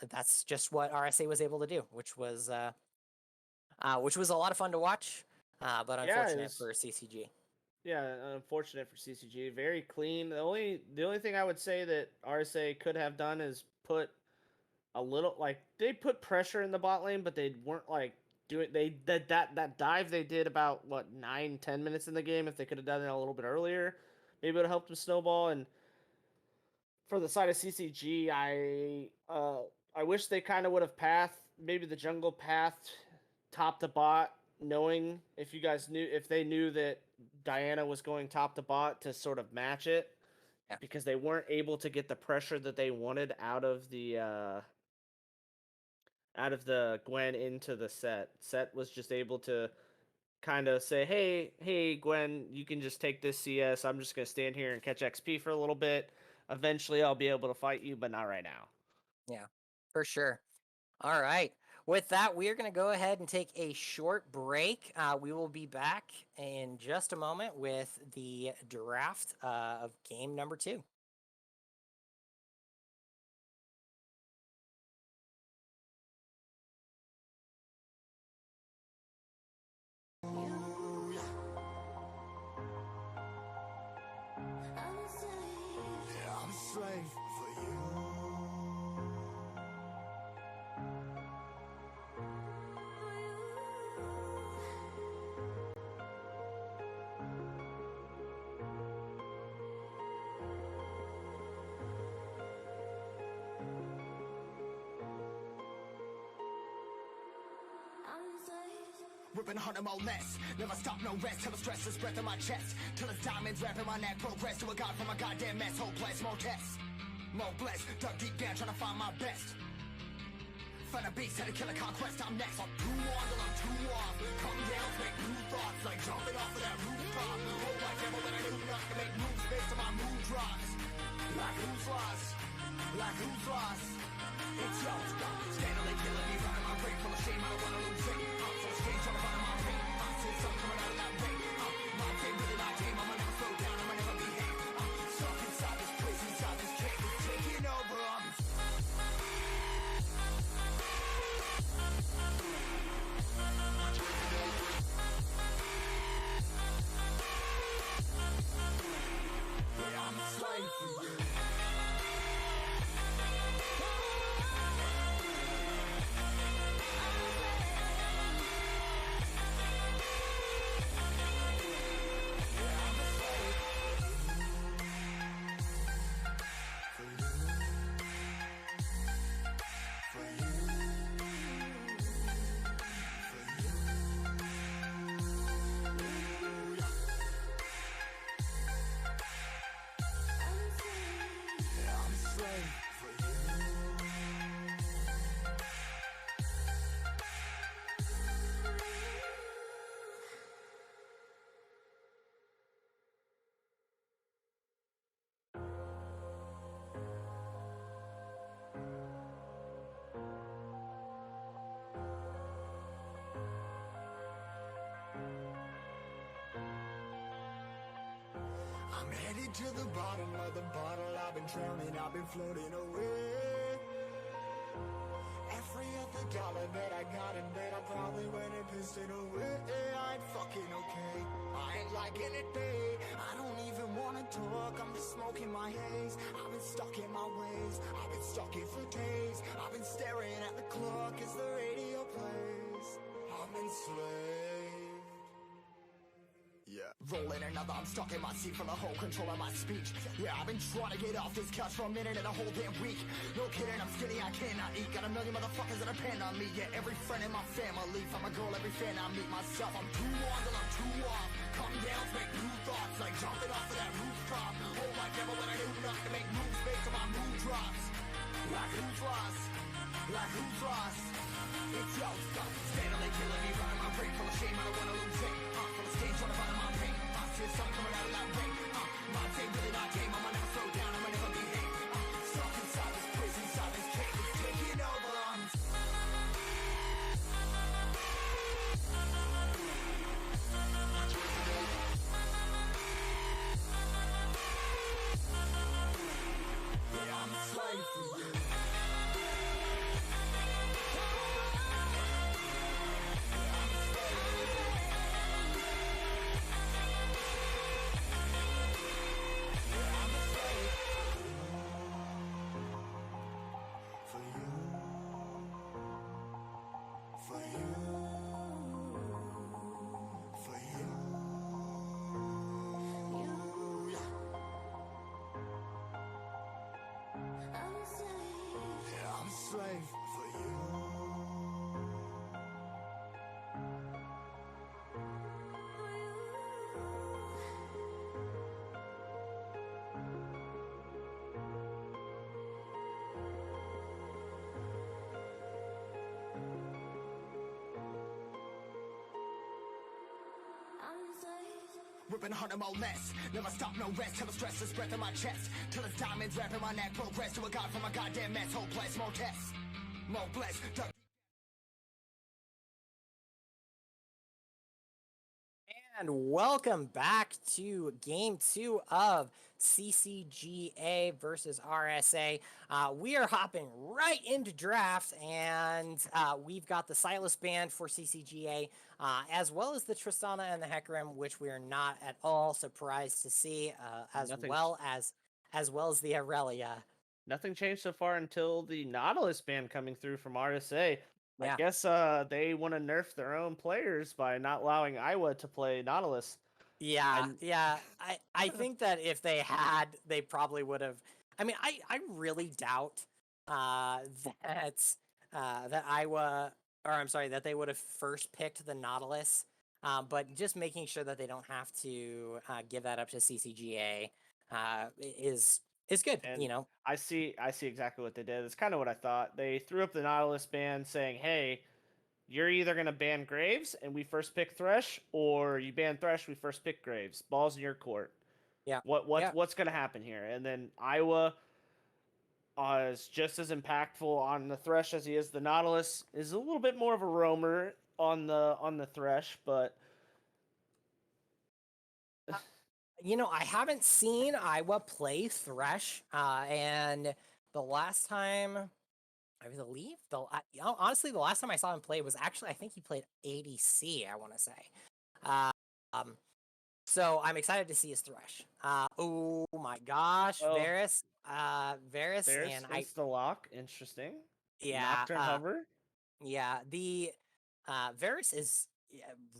that's just what RSA was able to do, which was a lot of fun to watch, but unfortunate for CCG. Yeah, unfortunate for CCG. Very clean. The only thing I would say that RSA could have done is put a little, like, they put pressure in the bot lane, but they weren't like doing that dive they did about 9-10 minutes in the game. If they could have done it a little bit earlier, maybe it would have helped them snowball. And for the side of CCG, I wish they kind of would have maybe the jungle path top to bot, knowing if they knew that Diana was going top to bot to sort of match it, because they weren't able to get the pressure that they wanted out of the Gwen into the Set. Set was just able to kind of say, hey, Gwen, you can just take this CS. I'm just going to stand here and catch XP for a little bit. Eventually, I'll be able to fight you, but not right now. Yeah, for sure. All right. With that, we are going to go ahead and take a short break. We will be back in just a moment with the draft of game number 2. I'm a slave for you. Ripping harder, more less. Never stop, no rest. Till the stress is breath in my chest. Till it's diamonds wrapping my neck. Progress to a god from a goddamn mess. Hopeless, more tests. More blessed. Dug deep down, trying to find my best. Find a beast, had to kill a conquest. I'm next. I'm too on till I'm too off. Come down, make new thoughts. Like jumping off of that rooftop. Hold my devil that I do not can make moves based on my mood drops. Like who's lost? Like who's lost? It's yours. Steadily killing me, running my brain full of shame. I don't wanna lose it. I'm so strange, trying to find my pain. I'm still something coming out of that rain. My game, really my game. I'ma never slow down, I'ma never behave. I'm headed to the bottom of the bottle. I've been drowning, I've been floating away. Every other dollar that I got in bed, I probably went and pissed it away. I ain't fucking okay. I ain't liking it, babe. I don't even wanna talk. I'm just smoking my haze. I've been stuck in my ways. I've been stuck here for days. I've been staring at the clock as the radio plays. I'm enslaved. Yeah. Rolling another, I'm stuck in my seat for the whole control of my speech. Yeah, I've been trying to get off this couch for a minute and a whole damn week. No kidding, I'm skinny, I cannot eat. Got a million motherfuckers that depend on me. Yeah, every friend in my family. From a girl, every fan I meet myself. I'm too on till I'm too off. Come down, make new thoughts. Like jumping off of that rooftop. Oh, like never when I do not to make moves based on my mood drops. Like who's lost? Like who's lost? It's your stuff. Steadily killing me, running my brain full of shame. I don't wanna lose it. Full of stage, trying to find my pain. I see the sun coming out of that rain. My day really not game. I'ma never slow down. I'ma never behave. Stuck inside this prison, inside this cage. It's taking over. Yeah, I'm a slave for you. Slave for you. Ripping harder, more less. Never stop, no rest. Till the stress is breath in my chest. Till it's diamonds wrapping my neck. Progress to a god from a goddamn mess. Hopeless, more tests. More blessed. And welcome back to game 2 of CCGA versus RSA. We are hopping right into draft, and we've got the Silas band for CCGA, as well as the Tristana and the Hecarim, which we are not at all surprised to see, as well as the Aurelia. Nothing changed so far until the Nautilus ban coming through from RSA. I Yeah. guess they want to nerf their own players by not allowing Iowa to play Nautilus. Yeah, I think that if they had, they probably would have. I mean, I really doubt that Iowa, or I'm sorry, that they would have first picked the Nautilus. But just making sure that they don't have to give that up to CCGA is good. And you know, I see exactly what they did. It's kind of what I thought. They threw up the Nautilus ban saying, hey, you're either going to ban Graves and we first pick Thresh, or you ban Thresh, we first pick Graves. Ball's in your court. Yeah. What's going to happen here? And then Iowa is just as impactful on the Thresh as he is the Nautilus. Is a little bit more of a roamer on the Thresh, but you know, I haven't seen Iowa play Thresh, and the last time, I believe, honestly, the last time I saw him play was actually, I think he played ADC, I want to say. So I'm excited to see his Thresh. Oh my gosh, Varus. Varus and is the lock. Interesting. Yeah. Nocturne hover. Yeah, the Varus is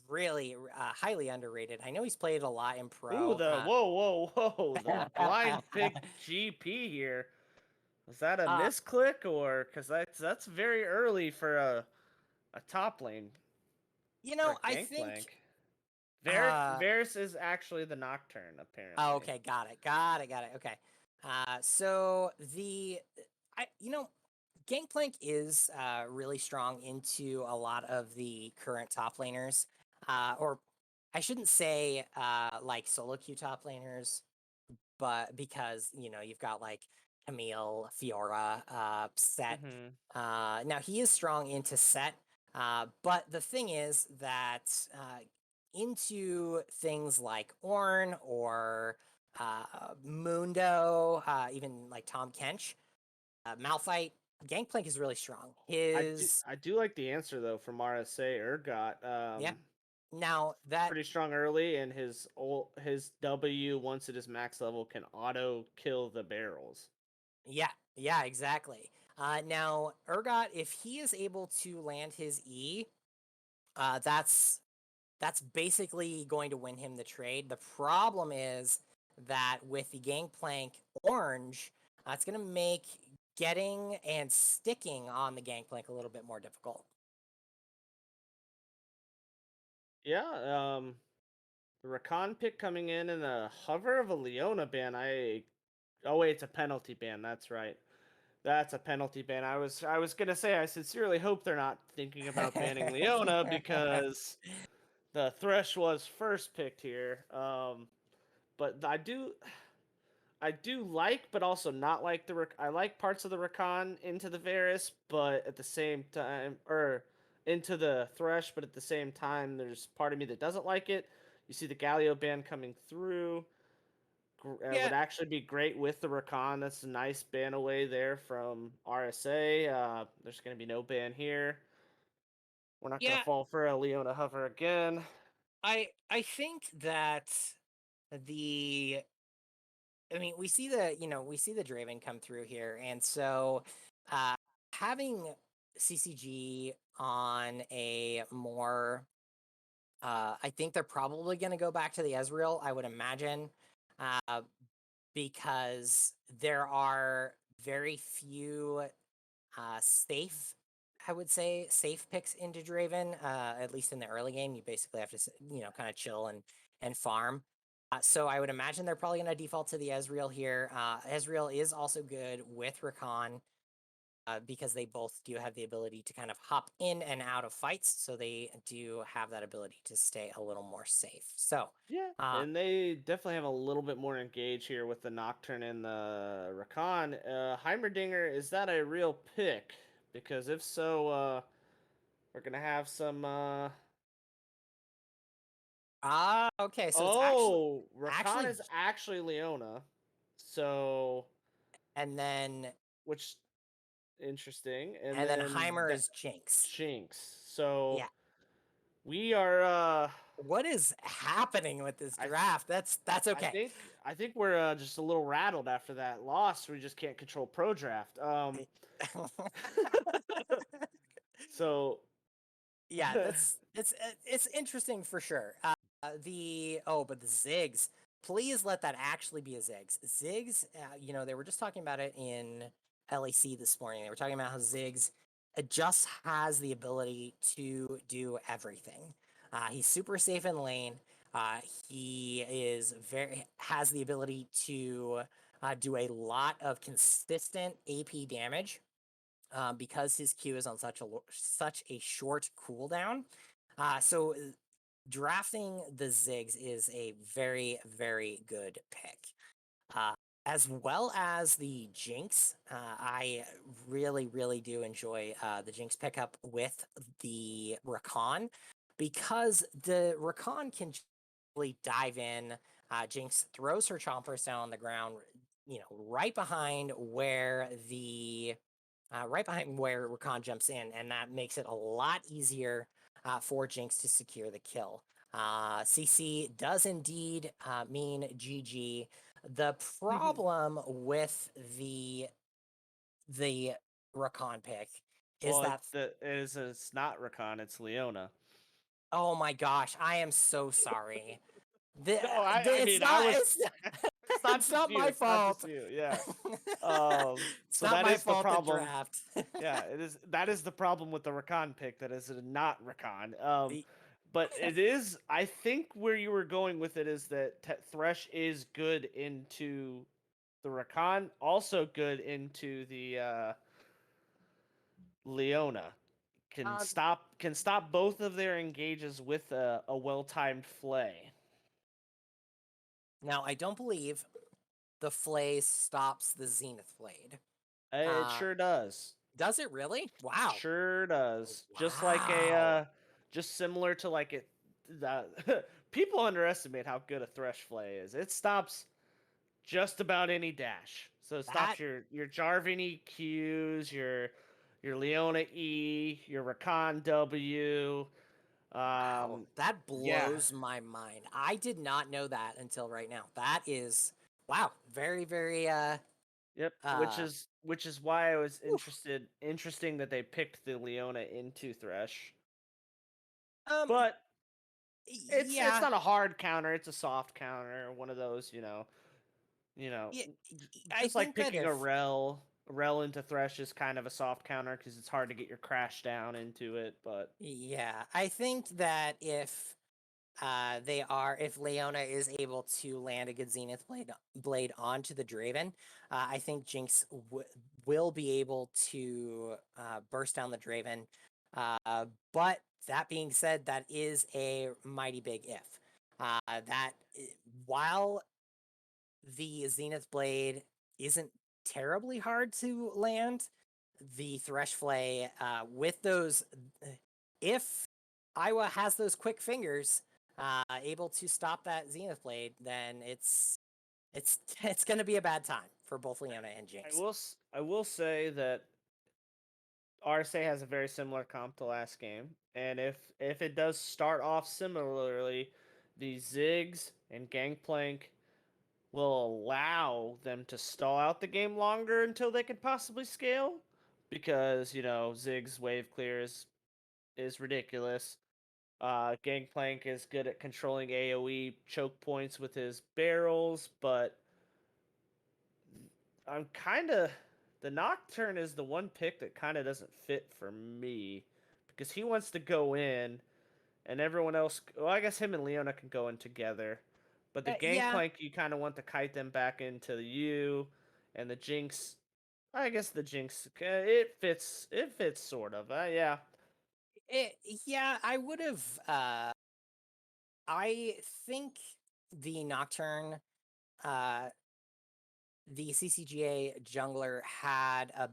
really highly underrated. I know he's played a lot in pro. Ooh, whoa, the blind pick GP here. Was that a misclick, or because that's very early for a top lane? You know, I think Varus is actually the Nocturne, apparently. Oh, okay, got it. Okay, so Gangplank is really strong into a lot of the current top laners, or I shouldn't say like solo queue top laners, but because you've got like Camille, Fiora, Set. Now he is strong into Set, but the thing is that into things like Ornn or Mundo, even like Tom Kench, Malphite. Gangplank is really strong. I do like the answer though from RSA Urgot. Yeah. Now that Pretty strong early, and his W once it is max level can auto kill the barrels. yeah, exactly. Now Urgot, if he is able to land his E, that's basically going to win him the trade. The problem is that with the Gangplank orange, it's going to make getting and sticking on the Gangplank a little bit more difficult. Yeah, the Rakan pick coming in a hover of a Leona ban. Oh wait, it's a penalty ban. That's right. That's a penalty ban. I was gonna say I sincerely hope they're not thinking about banning Leona because the Thresh was first picked here. But I do like, but also not like I like parts of the Rakan into the Varus, but at the same time, or into the Thresh, but at the same time, there's part of me that doesn't like it. You see the Galio ban coming through. Yeah, Would actually be great with the Rakan. That's a nice ban away there from RSA. There's going to be no ban here. We're not going yeah. to fall for a Leona hover again. I think that the I mean, we see the Draven come through here, and so having CCG on a more, I think they're probably going to go back to the Ezreal, I would imagine, uh, because there are very few safe, I would say, safe picks into Draven. At least in the early game, you basically have to kind of chill and farm. So I would imagine they're probably going to default to the Ezreal here. Ezreal is also good with Rakan because they both do have the ability to kind of hop in and out of fights. So they do have that ability to stay a little more safe. So Yeah, and they definitely have a little bit more engage here with the Nocturne and the Rakan. Heimerdinger, is that a real pick? Because if so, we're gonna have some. Okay. So it's Rakan is actually Leona, so and then which interesting, and then Heimer is Jinx. Jinx. So Yeah. we are. What is happening with this draft? That's okay. I think we're just a little rattled after that loss. We just can't control pro draft. So Yeah, it's interesting for sure. But the Ziggs. Please let that actually be a Ziggs. Ziggs, they were just talking about it in LAC this morning. They were talking about how Ziggs just has the ability to do everything. He's super safe in lane. He has the ability to do a lot of consistent AP damage because his Q is on such a short cooldown. So drafting the Ziggs is a very, very good pick. As well as the Jinx, I really, really do enjoy the Jinx pickup with the Rakan because the Rakan can really dive in. Jinx throws her Chompers down on the ground, right behind where Rakan jumps in, and that makes it a lot easier for Jinx to secure the kill. CC does indeed mean GG. The problem with the Rakan pick is that it's not Rakan, it's Leona. oh my gosh, I am so sorry. It's not my fault. Not you. Yeah. It's So not that my is the fault. problem. The draft. Yeah, it is. That is the problem with the Rakan pick. That is not Rakan. But it is. I think where you were going with it is that Thresh is good into the Rakan, also good into the Leona. Can stop both of their engages with a well timed flay. Now I don't believe the flay stops the Zenith Blade. It sure does. Does it really? Wow. Sure does. Wow. Just like just similar to like it. People underestimate how good a Thresh flay is. It stops just about any dash. So it That stops your Jarvan EQs, your Leona E, your Rakan W. wow, that Yeah, blows my mind. I did not know that until right now. That is wow, very very yep. uh Which is why I was oof. interesting that they picked the Leona into Thresh. um But it's yeah. not a hard counter, it's a soft counter, one of those, Yeah, I just like think that picking if a rel into Thresh is kind of a soft counter because it's hard to get your crash down into it, but yeah, I think that if Leona is able to land a good Zenith blade onto the Draven, I think Jinx will be able to burst down the Draven. But that being said, that is a mighty big if. That while the Zenith blade isn't terribly hard to land, the Thresh Flay with those, if Iowa has those quick fingers, able to stop that Zenith blade, then it's going to be a bad time for both Leona and Jinx. I will say that RSA has a very similar comp to last game, and if it does start off similarly, the Ziggs and Gangplank will allow them to stall out the game longer until they can possibly scale, because Ziggs wave clear is ridiculous. Gangplank is good at controlling AoE choke points with his barrels, but I'm kind of the Nocturne is the one pick that kind of doesn't fit for me because he wants to go in and everyone else. Well, I guess him and Leona can go in together, but the Yeah, Gangplank you kind of want to kite them back into the U, and the Jinx. I guess the Jinx it fits. It fits sort of. Yeah. yeah, I would have. I think the Nocturne. Uh, the CCGA jungler had a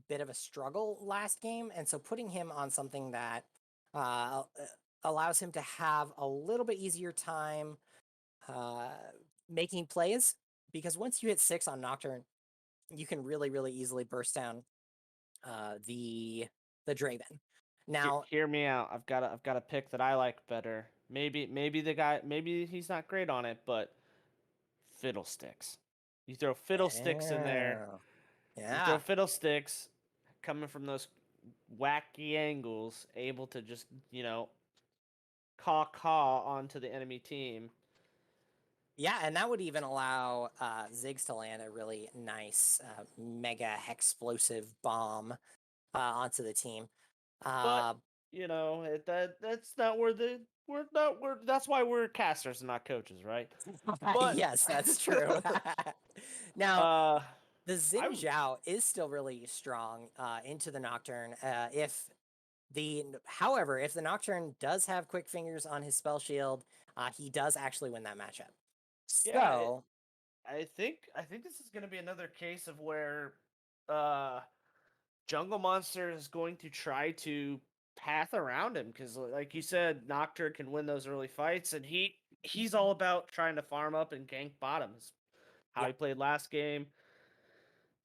bit of a struggle last game, and so putting him on something that uh, allows him to have a little bit easier time uh, making plays, because once you hit 6 on Nocturne, you can really, really easily burst down the Draven. Now, Hear me out. I've got a pick that I like better. Maybe the guy maybe he's not great on it, but Fiddlesticks. You throw Fiddlesticks in there. oh, You throw yeah, Fiddlesticks coming from those wacky angles, able to just, caw onto the enemy team. yeah, and that would even allow Ziggs to land a really nice mega explosive bomb onto the team. But, Uh, that's not where we're not that's why we're casters and not coaches, right? But yes, that's true. Now, uh the I Xin Zhao is still really strong into the Nocturne. However, if the Nocturne does have quick fingers on his spell shield, he does actually win that matchup. yeah, So, I think this is going to be another case of where uh Jungle Monster is going to try to path around him because, like you said, Nocturne can win those early fights, and he's all about trying to farm up and gank bottoms. How yeah, he played last game.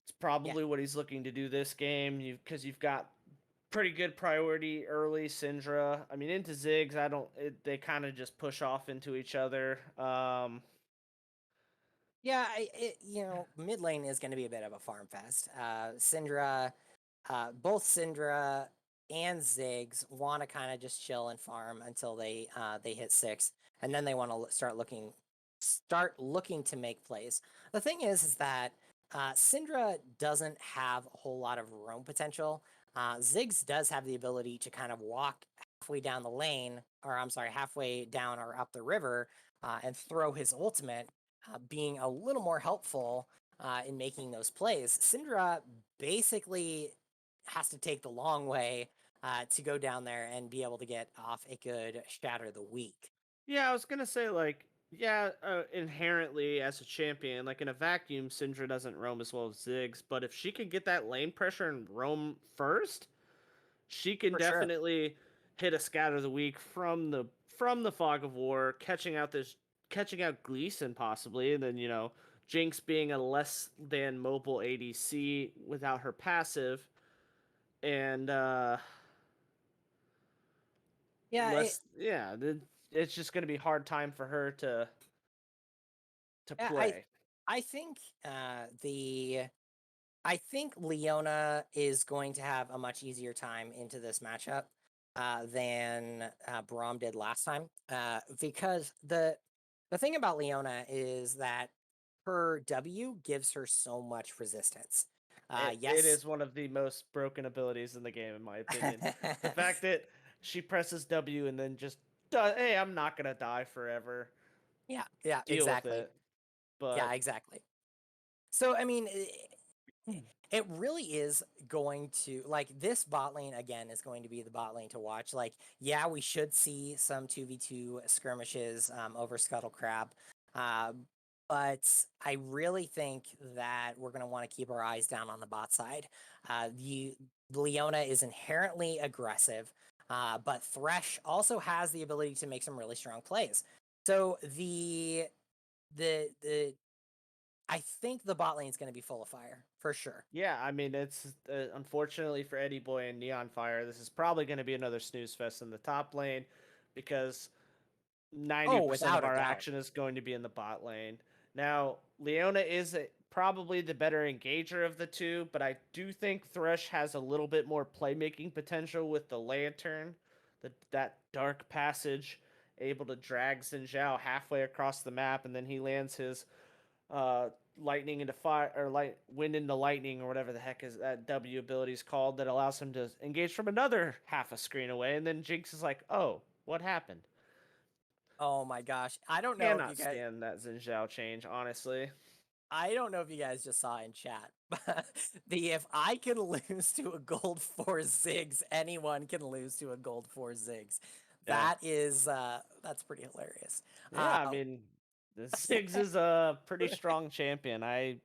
It's yeah, probably what he's looking to do this game. Because you've got pretty good priority early Syndra. I mean, into Ziggs, I don't. They kind of just push off into each other. yeah. Mid lane is going to be a bit of a farm fest. Syndra, both Syndra and Ziggs want to kind of just chill and farm until they hit 6, and then they want to start looking to make plays. The thing is that Syndra doesn't have a whole lot of roam potential. Ziggs does have the ability to kind of walk halfway down the lane, or I'm sorry, halfway down or up the river, and throw his ultimate, being a little more helpful in making those plays. Syndra basically has to take the long way to go down there and be able to get off a good Shatter the Weak. Yeah, I was gonna say like yeah, inherently as a champion, like in a vacuum, Syndra doesn't roam as well as Ziggs, but if she can get that lane pressure and roam first, she can For sure. definitely hit a scatter of the week from the fog of war, catching out Gleason possibly, and then Jinx being a less than mobile ADC without her passive, and Yeah, it's just going to be hard time for her to yeah, play. I think I think Leona is going to have a much easier time into this matchup than Braum did last time, because the thing about Leona is that her W gives her so much resistance. It is one of the most broken abilities in the game, in my opinion. The fact that she presses W and then just does, hey, I'm not gonna die forever. yeah, Deal with exactly. it. But Yeah, exactly. So I mean, it really is going to, like, this bot lane again is going to be the bot lane to watch. Like, yeah, we should see some 2v2 skirmishes over Scuttle Crab. Uh, but I really think that we're going to want to keep our eyes down on the bot side. Leona is inherently aggressive, but Thresh also has the ability to make some really strong plays. So the I think the bot lane is going to be full of fire for sure. yeah, I mean, it's unfortunately for Eddie Boy and Neon Fire, this is probably going to be another snooze fest in the top lane because Oh, 90% without of a our doubt. action is going to be in the bot lane. Now, Leona is probably the better engager of the two, but I do think Thresh has a little bit more playmaking potential with the Lantern, that dark passage, able to drag Xin Zhao halfway across the map, and then he lands his lightning into fire, or wind into lightning, or whatever the heck is that W ability is called, that allows him to engage from another half a screen away, and then Jinx is like, oh, what happened? Oh my gosh. I don't know if you Cannot guys stand that Xin Zhao change, honestly. I don't know if you guys just saw in chat, but if I can lose to a gold 4 Ziggs, anyone can lose to a gold 4 Ziggs. Yeah. That's pretty hilarious. Yeah, I mean, the Ziggs is a pretty strong champion. I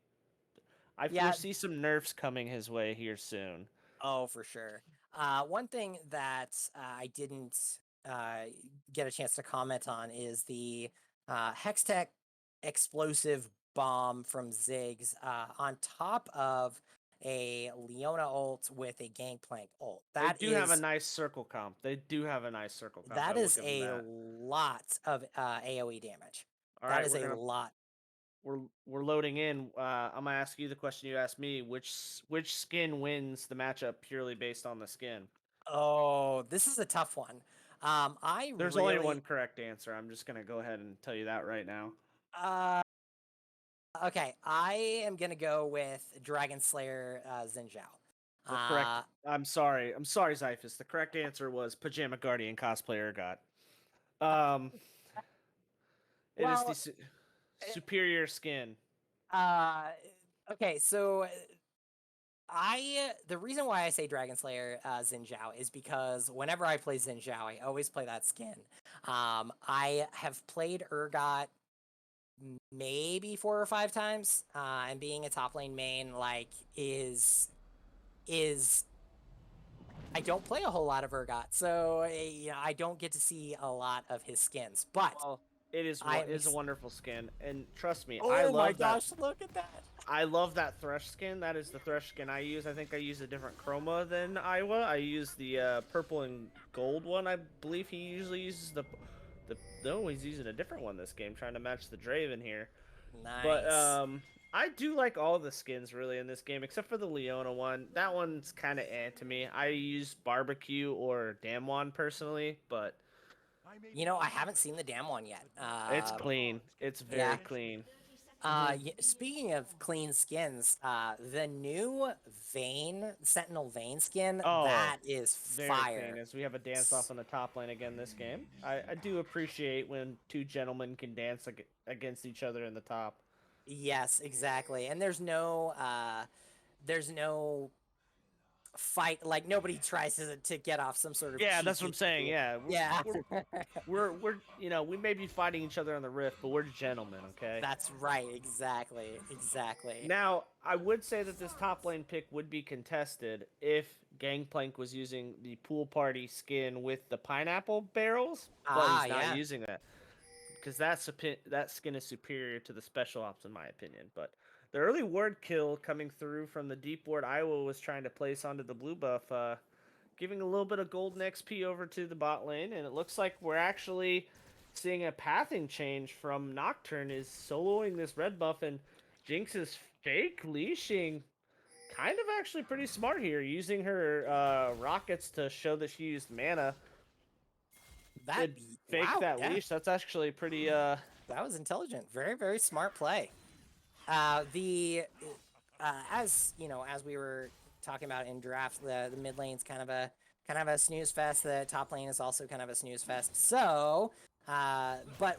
Yeah, foresee some nerfs coming his way here soon. oh, for sure. One thing that I didn't uh, get a chance to comment on is the Hextech explosive bomb from Ziggs on top of a Leona ult with a Gangplank ult. They do have a nice circle comp. They do have a nice circle comp. I That will is give them a that. lot of AOE damage. All That right, is a lot. we're loading in. I'm gonna ask you the question you asked me. Which skin wins the matchup purely based on the skin? Oh, this is a tough one. I There's only really one correct answer. I'm just gonna go ahead and tell you that right now. uh okay, I am gonna go with Dragon Slayer Xin Zhao. The correct. I'm sorry. I'm sorry, Zyphus. The correct answer was Pajama Guardian cosplayer got. Um, it is the well, superior skin. uh, okay, so the reason why I say Dragon Slayer Xin Zhao is because whenever I play Xin Zhao, I always play that skin. I have played Urgot maybe 4 or 5 times, and being a top lane main is I don't play a whole lot of Urgot, so I don't get to see a lot of his skins. But Well, it is I is a wonderful skin, and trust me, I oh my love that. gosh, look at that! I love that Thresh skin. That is the Thresh skin I use. I think I use a different chroma than Iowa. I use the purple and gold one. I believe he usually uses the no, he's using a different one this game, trying to match the Draven here. But Nice. I do like all the skins really in this game, except for the Leona one. That one's kind of to me. I use Barbecue or Damwon personally, but I haven't seen the damn one yet. it's clean. It's Yeah. very clean. Speaking of clean skins, the new Sentinel Vayne skin, Oh, that is very fire. clean. As we have a dance off on the top lane again this game. I do appreciate when two gentlemen can dance against each other in the top. Yes, exactly. And there's no fight, like nobody tries to get off some sort of Yeah, that's what cheeky. I'm saying. Yeah, Yeah. we're we may be fighting each other on the rift, but we're gentlemen, okay? That's right, exactly. Now, I would say that this top lane pick would be contested if Gangplank was using the pool party skin with the pineapple barrels, but he's not Yeah. using that. because that skin is superior to the special ops in my opinion. But the early ward kill coming through from the deep ward Iowa was trying to place onto the blue buff, giving a little bit of golden XP over to the bot lane, and it looks like we're actually seeing a pathing change from Nocturne is soloing this red buff, and Jinx is fake leashing. Kind of actually pretty smart here, using her rockets to show that she used mana. That Fake wow, that yeah, leash. That's actually pretty that was intelligent. Very, very smart play. The as you know, as we were talking about in draft, the mid lane's kind of a snooze fest. The top lane is also kind of a snooze fest. So, but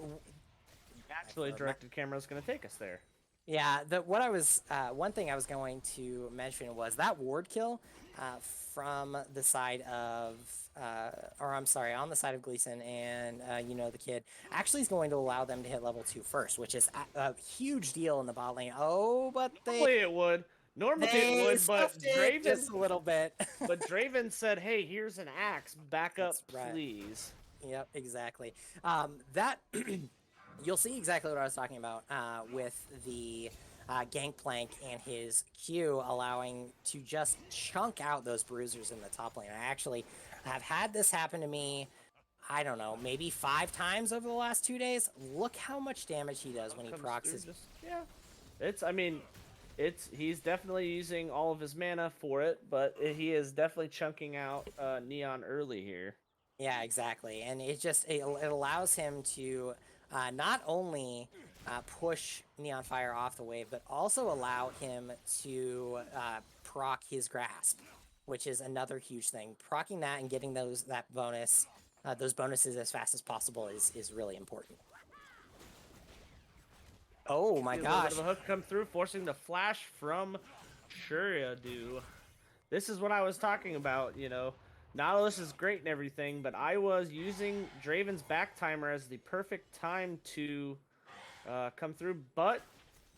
naturally directed camera is going to take us there. yeah, one thing I was going to mention was that ward kill from the side of, or I'm sorry, on the side of Gleason and the kid actually is going to allow them to hit level 2 first, which is a huge deal in the bot lane. Oh, but Normally it would, but Draven just a little bit. but Draven said, "Hey, here's an axe. Back up, right. please." Yep, exactly. That you'll see exactly what I was talking about with the Gangplank and his Q allowing to just chunk out those bruisers in the top lane. I actually have had this happen to me, I don't know, maybe 5 times over the last 2 days. Look how much damage he does when he procs his... He's definitely using all of his mana for it, but he is definitely chunking out Neon early here. Yeah, exactly. And it allows him to not only push Neon Fire off the wave, but also allow him to proc his grasp, which is another huge thing. Proccing that and getting those bonuses as fast as possible is really important. Oh my gosh! A little bit of a hook come through, forcing the flash from Shuriadu. This is what I was talking about. Nautilus is great and everything, but I was using Draven's back timer as the perfect time to come through. But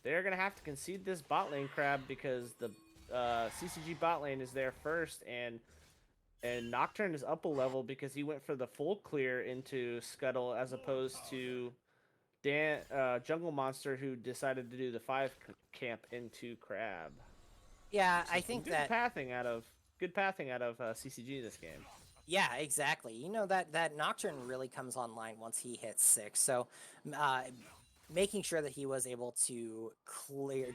they're going to have to concede this bot lane crab because the CCG bot lane is there first, and Nocturne is up a level because he went for the full clear into Scuttle as opposed to Jungle Monster, who decided to do the 5 camp into crab. Yeah, I think good pathing out of CCG this game. Yeah, exactly. That Nocturne really comes online once he hits 6. So making sure that he was able to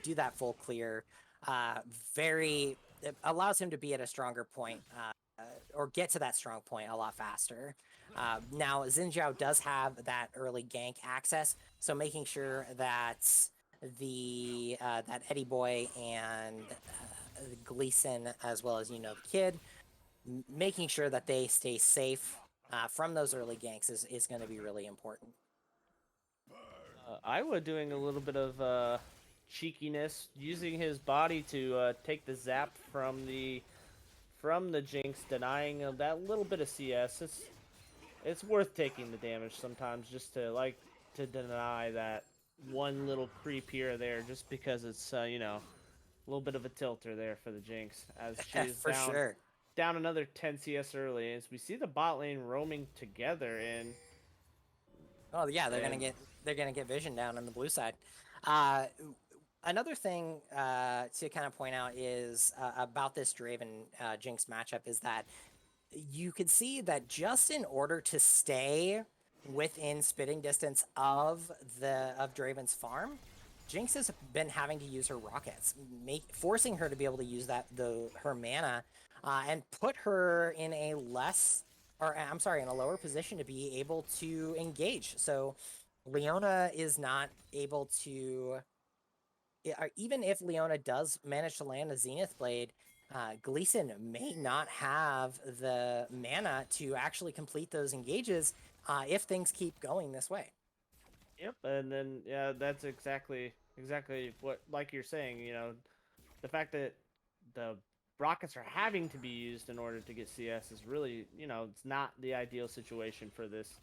do that full clear it allows him to be at a stronger point or get to that strong point a lot faster. Now, Xin Zhao does have that early gank access, so making sure that that Eddie Boy and Gleason, as well as the kid, making sure that they stay safe from those early ganks is going to be really important. Iowa doing a little bit of cheekiness, using his body to take the zap from the Jinx, denying that little bit of CS. It's worth taking the damage sometimes just to deny that one little creep here or there, just because it's a little bit of a tilter there for the Jinx, as she's down another 10 CS early, as we see the bot lane roaming together. And oh yeah, they're gonna get vision down on the blue side. Another thing to kind of point out is about this Draven Jinx matchup is that you could see that just in order to stay within spitting distance of Draven's farm, Jinx has been having to use her rockets, forcing her to be able to use her mana and put her in a lower position to be able to engage. So Leona is not able to, even if Leona does manage to land a Zenith Blade, Gleason may not have the mana to actually complete those engages if things keep going this way. Yep, and then that's exactly what, like you're saying, the fact that the rockets are having to be used in order to get CS is really, it's not the ideal situation for this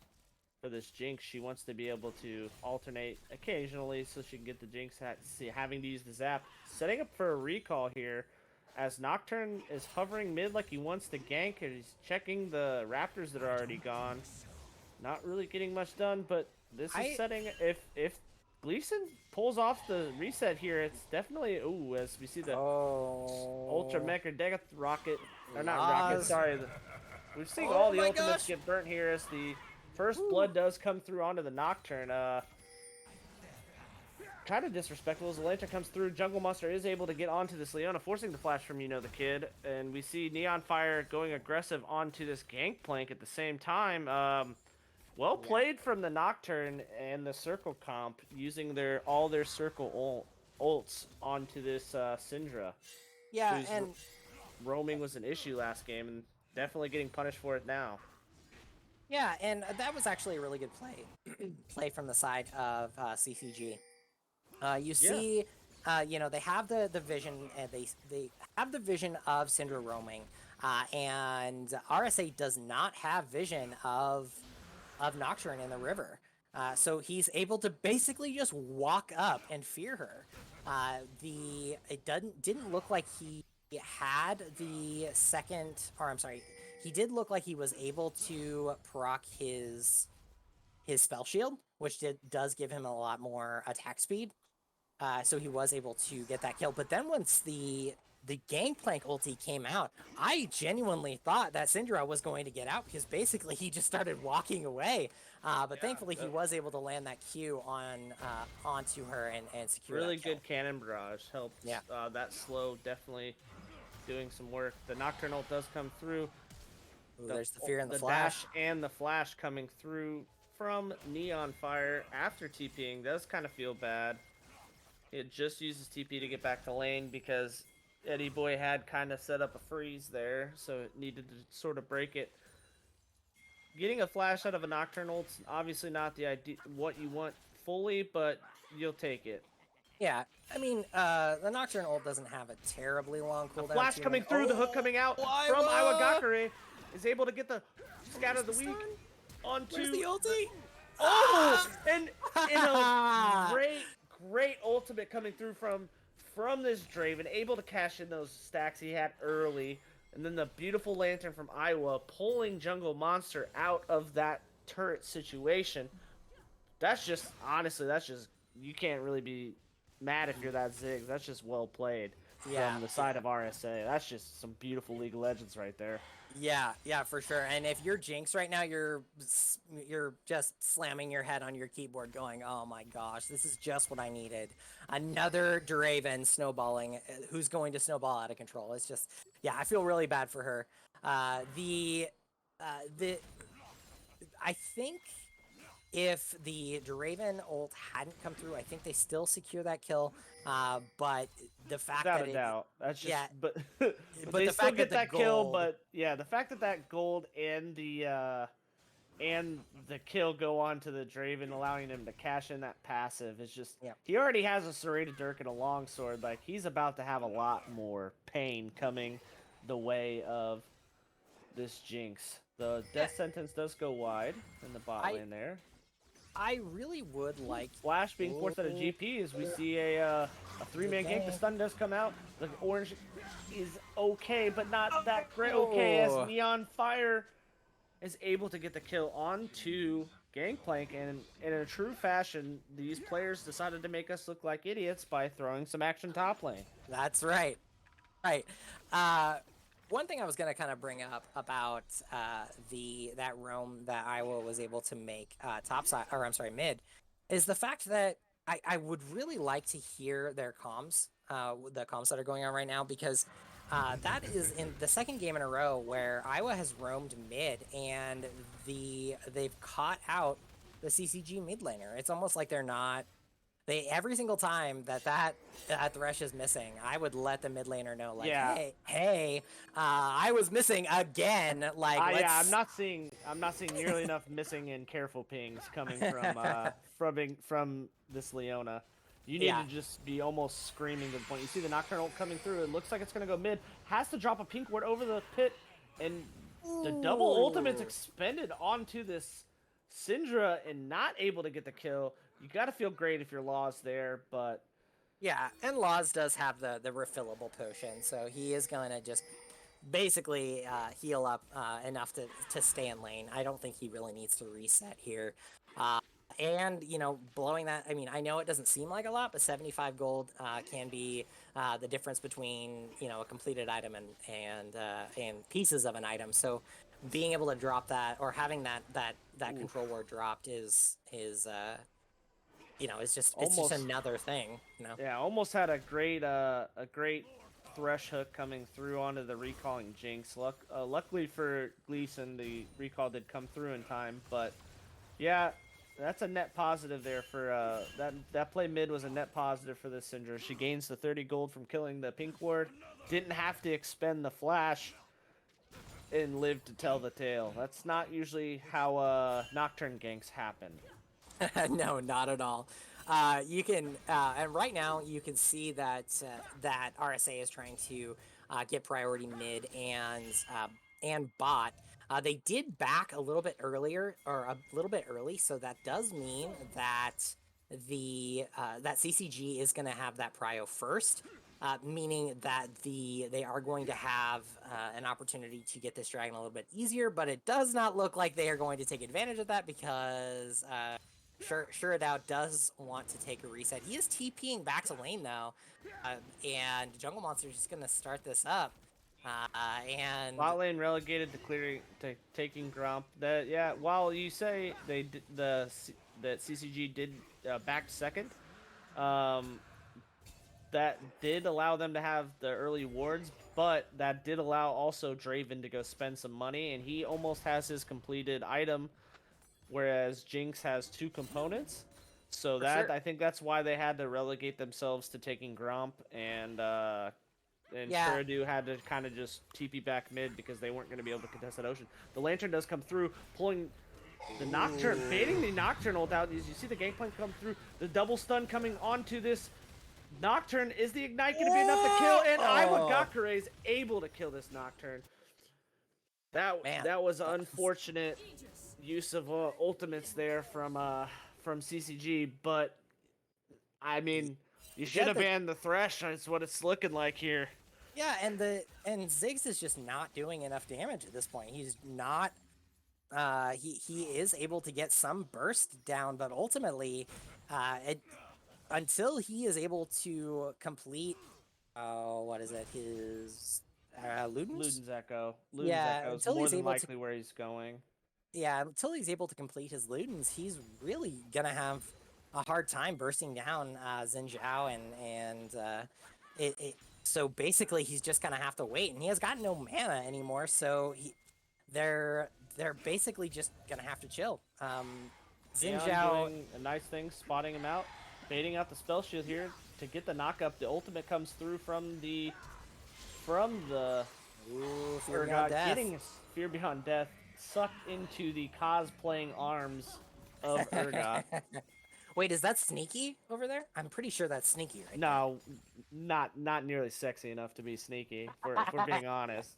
Jinx. She wants to be able to alternate occasionally so she can get the Jinx having to use the zap. Setting up for a recall here, as Nocturne is hovering mid like he wants to gank, and he's checking the Raptors that are already gone. not really getting much done, but this is I- setting. If Gleason pulls off the reset here, it's definitely as we see the Ultra Oh. Mech or Death Rocket, or not Rocket. Laz. Sorry, we've seen Oh all the my ultimates gosh. get burnt here as the first blood does come through onto the Nocturne. Kind of disrespectful as the Lantern comes through. Jungle Monster is able to get onto this Leona, forcing the flash from the Kid, and we see Neon Fire going aggressive onto this Gangplank at the same time. Well played from the Nocturne and the Circle comp, using all their Circle ults onto this Syndra. Yeah, whose and roaming was an issue last game, and definitely getting punished for it now. yeah, and that was actually a really good play from the side of CCG. You see, they have the vision, and they have the vision of Syndra roaming, and RSA does not have vision of Nocturne in the river. So he's able to basically just walk up and fear her. It didn't look like he had the second, or I'm sorry, he did look like he was able to proc his spell shield, which does give him a lot more attack speed. So he was able to get that kill. But then once the Gangplank ulti came out, I genuinely thought that Syndra was going to get out because basically he just started walking away. But thankfully he was able to land that Q onto her and secure Really that kill. good cannon barrage helped. Yeah. That slow definitely doing some work. The Nocturne ult does come through. Ooh, there's the fear and the flash. Dash and the flash coming through from Neon Fire after TPing does kind of feel bad. It just uses TP to get back to lane because Eddie Boy had kind of set up a freeze there, so it needed to sort of break it. Getting a flash out of a Nocturne ult's obviously not the idea what you want fully, but you'll take it. Yeah, I mean, the Nocturne ult doesn't have a terribly long cooldown. The flash coming through, the hook coming out from Iwagakure is able to get the Scatter the Weak onto... Where's the ulti? Almost! And in a great ultimate coming through from this Draven, able to cash in those stacks he had early, and then the beautiful Lantern from Iowa pulling Jungle Monster out of that turret situation. That's just, honestly, you can't really be mad if you're that Ziggs. That's just well played from the side of RSA. That's just some beautiful League of Legends right there. Yeah, for sure. And if you're Jinx right now, you're just slamming your head on your keyboard going, oh my gosh, this is just what I needed. Another Draven snowballing, who's going to snowball out of control. It's just, I feel really bad for her. I think if the Draven ult hadn't come through, I think they still secure that kill. But the fact Without a doubt, that's just but but they the still fact get that the that kill. gold- But yeah, the fact that that gold and the kill go on to the Draven, allowing him to cash in that passive is just he already has a serrated dirk and a longsword. Like he's about to have a lot more pain coming the way of this Jinx. The death sentence does go wide in the bot lane there. I really would like Flash being forced out of GP as we see a three-man gank. The stun does come out. The orange is okay, but not that great okay as Neon Fire is able to get the kill onto Gangplank, and in a true fashion, these players decided to make us look like idiots by throwing some action top lane. That's right. Right. One thing I was going to kind of bring up about that roam that Iowa was able to make mid, is the fact that I would really like to hear their comms, the comms that are going on right now, because that is in the second game in a row where Iowa has roamed mid and they've caught out the CCG mid laner. It's almost like they're not. Every single time that Thresh is missing, I would let the mid laner know, like, hey, I was missing again. Like, I'm not seeing nearly enough missing and careful pings coming from this Leona. You need to just be almost screaming to the point. You see the Nocturne ult coming through. It looks like it's gonna go mid. Has to drop a pink ward over the pit, and the double ultimate's expended onto this Syndra and not able to get the kill. You got to feel great if your Law's there, but... Yeah, and Laws does have the refillable potion, so he is going to just basically heal up enough to stay in lane. I don't think he really needs to reset here. And, you know, blowing that, I mean, I know it doesn't seem like a lot, but 75 gold can be the difference between, you know, a completed item and pieces of an item. So being able to drop that or having that control ward dropped is you know, it's just another thing, you know. Yeah, almost had a great thresh hook coming through onto the recalling Jinx. Luckily for Gleason, the recall did come through in time, but yeah, that's a net positive there for that play mid was a net positive for this Syndra. She gains the 30 gold from killing the pink ward, didn't have to expend the flash, and live to tell the tale. That's not usually how Nocturne ganks happen. No, not at all. You can, and right now you can see that that RSA is trying to get priority mid and bot. They did back a little bit earlier, or a little bit early, so that does mean that that CCG is going to have that prio first. Meaning that they are going to have an opportunity to get this dragon a little bit easier, but it does not look like they are going to take advantage of that because Shuradao does want to take a reset. He is TPing back to lane though, and Jungle Monster is just going to start this up. And bot lane relegated to taking Gromp. That yeah, while you say they that CCG did back second, that did allow them to have the early wards, but that did allow also Draven to go spend some money, and he almost has his completed item, whereas Jinx has 2 components. So that I think that's why they had to relegate themselves to taking Gromp, and Shuradu had to kind of just TP back mid because they weren't going to be able to contest that Ocean. The Lantern does come through, pulling the Nocturne, baiting the Nocturne ult out. As you see the gangplank come through, the double stun coming onto this Nocturne. Is the Ignite going to be enough to kill? And Iwa Gakure is able to kill this Nocturne. That was unfortunate use of ultimates there from CCG, but I mean, you should have banned the Thresh. That's what it's looking like here. Yeah, and Ziggs is just not doing enough damage at this point. He's not. He is able to get some burst down, but ultimately, until he is able to complete, what is it? His Luden's Echo. Luden's yeah, Echo is more than likely where he's going. Yeah, until he's able to complete his Ludens, he's really gonna have a hard time bursting down Xin Zhao, and so basically he's just gonna have to wait, and he has got no mana anymore, so they're basically just gonna have to chill. Xin Zhao doing a nice thing, spotting him out, baiting out the spell shield here to get the knockup. The ultimate comes through from the Fear Beyond Death. Getting Fear Beyond Death sucked into the cosplaying arms of Urgot. Wait, is that sneaky over there? I'm pretty sure that's sneaky, right? No, not nearly sexy enough to be sneaky, if we're being honest.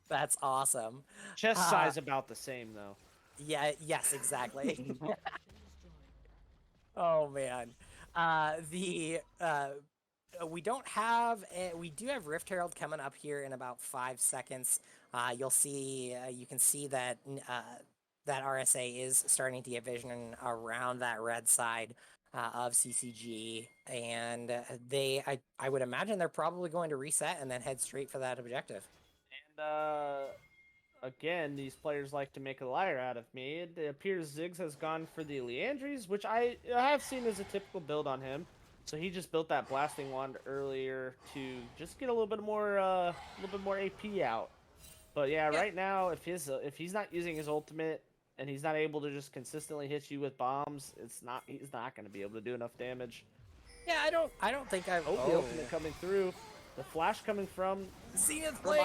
That's awesome. Chest size about the same, though. Yeah, yes, exactly. Oh, man. We do have Rift Herald coming up here in about 5 seconds. You can see that that RSA is starting to get vision around that red side of CCG, and I would imagine they're probably going to reset and then head straight for that objective. And again, these players like to make a liar out of me. It appears Ziggs has gone for the Leandries, which I have seen as a typical build on him. So he just built that blasting wand earlier to just get a little bit more AP out. But yeah, right now, if he's not using his ultimate and he's not able to just consistently hit you with bombs, he's not going to be able to do enough damage. Yeah, I don't think I've. Oh, the ultimate coming through, the flash coming from Zenith Blade.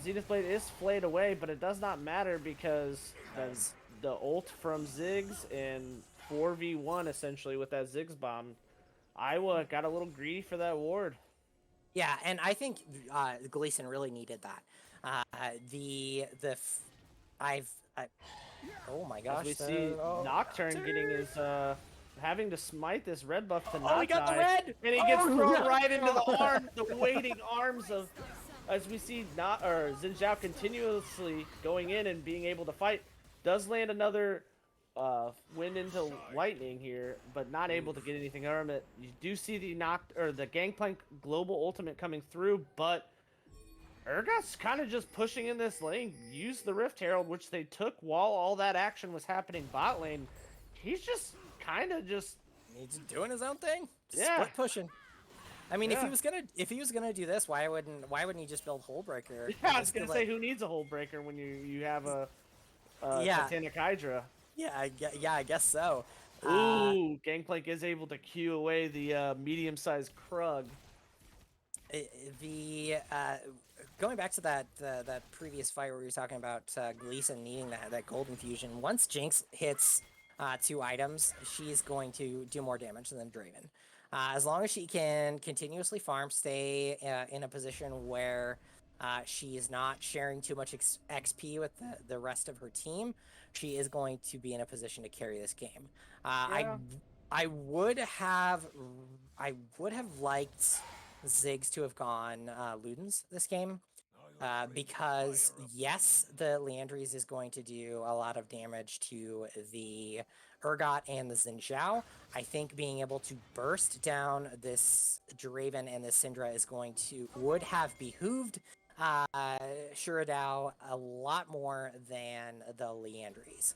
Zenith Blade is flayed away, but it does not matter because the ult from Ziggs and 4v1 essentially with that Ziggs bomb. Iowa got a little greedy for that ward. Yeah, and I think Gleason really needed that. Oh my gosh! As we see Nocturne getting his having to smite this red buff to not he got die, the red, and he gets thrown right into the waiting arms as we see Xin Zhao continuously going in and being able to fight, does land another wind into lightning here, but not able to get anything from it. You do see the Gangplank global ultimate coming through, but Urgot's kind of just pushing in this lane, used the Rift Herald, which they took while all that action was happening bot lane. He's just kind of just... He's doing his own thing. Yeah. Split pushing. I mean, Yeah. if he was gonna do this, why wouldn't he just build Hullbreaker? Yeah, I was gonna say, who needs a Hullbreaker when you have a Titanic Hydra? Yeah, I guess so. Ooh, Gangplank is able to queue away the medium-sized Krug. Going back to that previous fight where we were talking about Gleason needing that golden fusion, once Jinx hits 2 items, she's going to do more damage than Draven. As long as she can continuously farm, stay in a position where she is not sharing too much XP with the rest of her team, she is going to be in a position to carry this game. Yeah. I would have liked Ziggs to have gone Ludens this game. Because yes, the Liandry's is going to do a lot of damage to the Urgot and the Xin Zhao. I think being able to burst down this Draven and this Syndra would have behooved Shuradao a lot more than the Liandry's.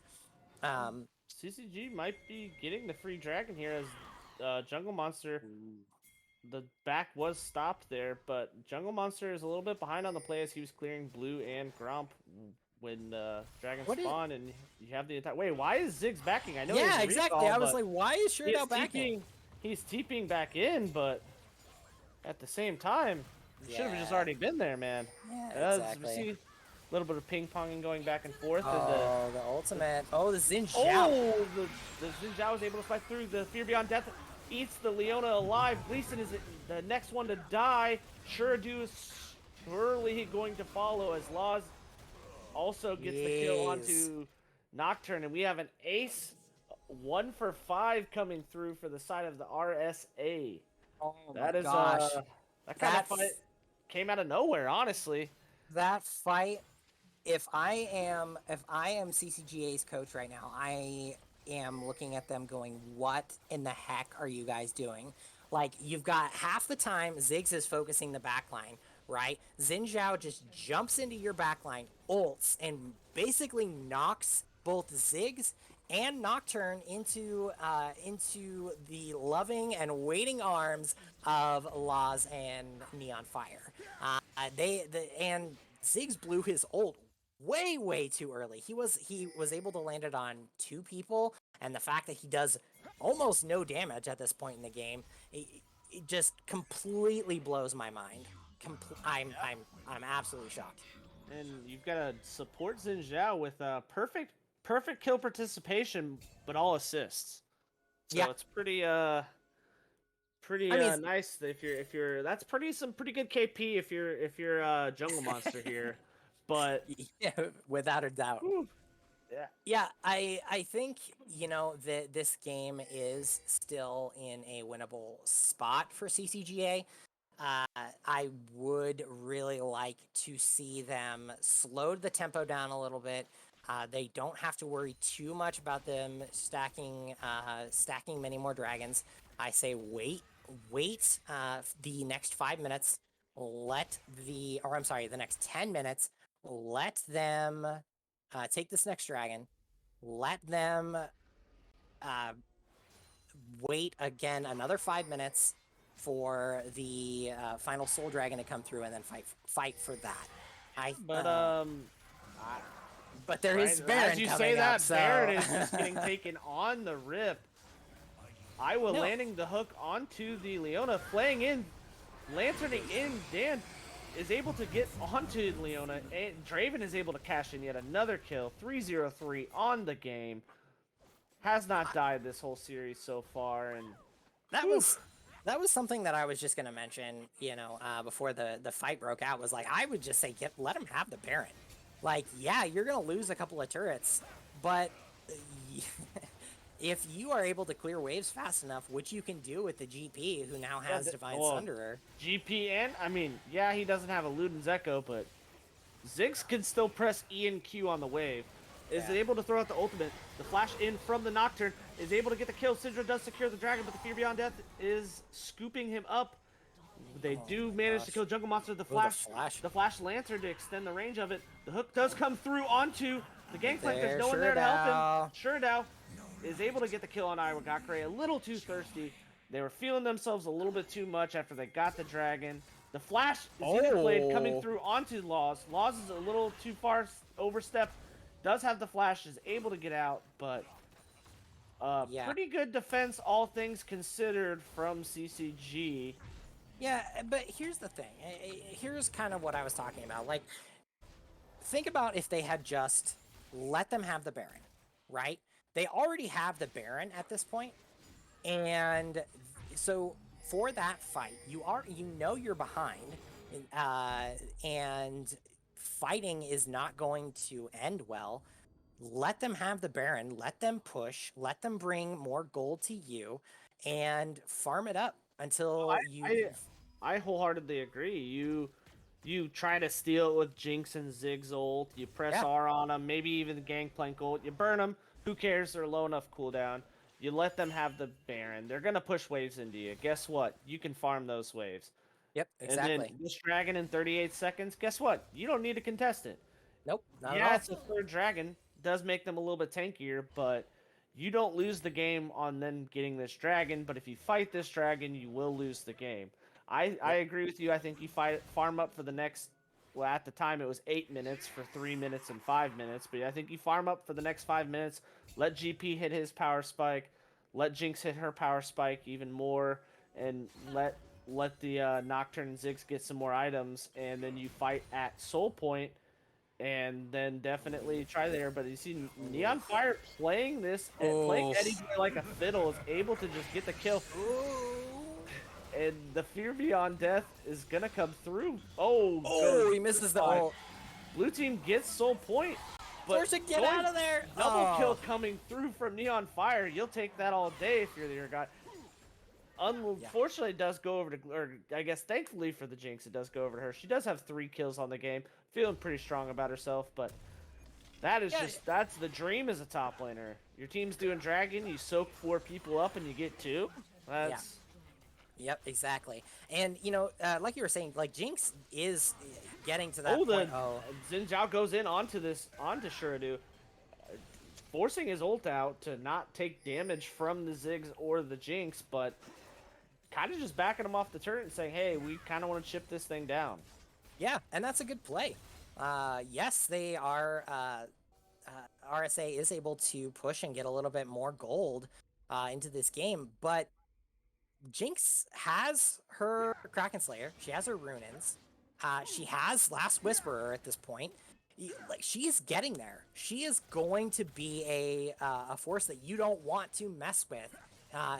CCG might be getting the free dragon here as Jungle Monster. The back was stopped there, but Jungle Monster is a little bit behind on the play as he was clearing blue and Gromp when Dragon spawned, and you have the attack. Wait, why is Ziggs backing? I know. Yeah, exactly. I was like, why is Shuradao backing? He's TPing back in, but at the same time, he should have just already been there, man. Yeah, exactly. We see a little bit of ping-ponging going back and forth. Oh, the ultimate. Oh, the Xin Zhao. Oh, the Xin Zhao was able to fight through. The Fear Beyond Death eats the Leona alive. Gleason is the next one to die. Shuradu is surely going to follow as Laws also gets the kill onto Nocturne. And we have an ace 1 for 5 coming through for the side of the RSA. Oh that my is gosh. That kind of fight came out of nowhere, honestly. That fight, if I am CCGA's coach right now, I am looking at them going, what in the heck are you guys doing? Like, you've got half the time Ziggs is focusing the backline, right? Xin Zhao just jumps into your backline, ults, and basically knocks both Ziggs and Nocturne into the loving and waiting arms of Laws and Neon Fire. And Ziggs blew his ult way too early. He was able to land it on 2 people, and the fact that he does almost no damage at this point in the game, it just completely blows my mind. I'm absolutely shocked. And you've got to support Xin Zhao with perfect kill participation, but all assists. So it's pretty nice if you're that's some pretty good KP if you're a Jungle Monster here. But yeah, without a doubt. Whew. Yeah, I think, that this game is still in a winnable spot for CCGA. I would really like to see them slow the tempo down a little bit. They don't have to worry too much about them stacking many more dragons. I say wait the next 5 minutes. The next 10 minutes. Let them take this next dragon. Let them wait again another 5 minutes for the final soul dragon to come through, and then fight for that. But there is Baron as you coming say that, up, so... Baron is just getting taken on the rip. Iowa landing the hook onto the Leona, flaying in, lanterning in. Dan is able to get onto Leona, and Draven is able to cash in yet another kill. 3-0-3 on the game. Has not died this whole series so far, and that was something that I was just gonna mention. Before the fight broke out, was like, I would just say let him have the Baron. Like, yeah, you're gonna lose a couple of turrets, but if you are able to clear waves fast enough, which you can do with the GP, who now has Divine well, Sunderer. GP and, I mean, yeah, he doesn't have a Luden's Echo, but Ziggs can still press E and Q on the wave. Is Yeah. able to throw out the ultimate. The flash in from the Nocturne is able to get the kill. Syndra does secure the dragon, but the Fear Beyond Death is scooping him up. They do manage to kill Jungle Monster. The flash, the flash Lancer to extend the range of it. The hook does come through onto the Gangplank. There's no one there to help him. Shurdao is able to get the kill on Iwagakure. A little too thirsty. They were feeling themselves a little bit too much after they got the dragon. The flash is played coming through onto Laws. Laws is a little too far overstepped. Does have the flash, is able to get out, but pretty good defense, all things considered, from CCG. Yeah, but here's the thing. Here's kind of what I was talking about. Like, think about if they had just let them have the Baron, right? They already have the Baron at this point, and so for that fight, you know you're behind, and fighting is not going to end well. Let them have the Baron, let them push, let them bring more gold to you, and farm it up until I wholeheartedly agree. You try to steal it with Jinx and Ziggs ult. You press R on them, maybe even the Gangplank ult. You burn them. Who cares? They're low enough cooldown. You let them have the Baron. They're gonna push waves into you. Guess what? You can farm those waves. Yep, exactly. And then this dragon in 38 seconds. Guess what? You don't need to contest it. Nope, not at all. It's a third dragon. Does make them a little bit tankier, but you don't lose the game on them getting this dragon. But if you fight this dragon, you will lose the game. I agree with you. I think you farm up for the next, well, at the time it was 8 minutes for 3 minutes and 5 minutes, but I think you farm up for the next 5 minutes, let GP hit his power spike, let Jinx hit her power spike even more, and let the Nocturne and Ziggs get some more items, and then you fight at Soul Point, and then definitely try there. But you see Neon Fire playing this, playing Eddie Boy like a fiddle, is able to just get the kill. And the Fear Beyond Death is gonna come through. He misses the ult. Blue team gets Soul Point, but Force it, get out of there. Double kill coming through from Neon Fire. You'll take that all day if you're the guy. Unfortunately, it does go over to, or I guess thankfully for the Jinx, it does go over to her. She does have 3 kills on the game. Feeling pretty strong about herself, but that is that's the dream as a top laner. Your team's doing Dragon, you soak 4 people up and you get 2. That's... Yep, exactly. And, you know, like you were saying, like, Jinx is getting to that point. Xin Zhao goes in onto Shuradu, forcing his ult out to not take damage from the Ziggs or the Jinx, but kind of just backing him off the turret and saying, hey, we kind of want to chip this thing down. Yeah, and that's a good play. Yes, they are... RSA is able to push and get a little bit more gold into this game, but Jinx has her Kraken Slayer. She has her Runins. She has Last Whisperer at this point. Like, she is getting there. She is going to be a force that you don't want to mess with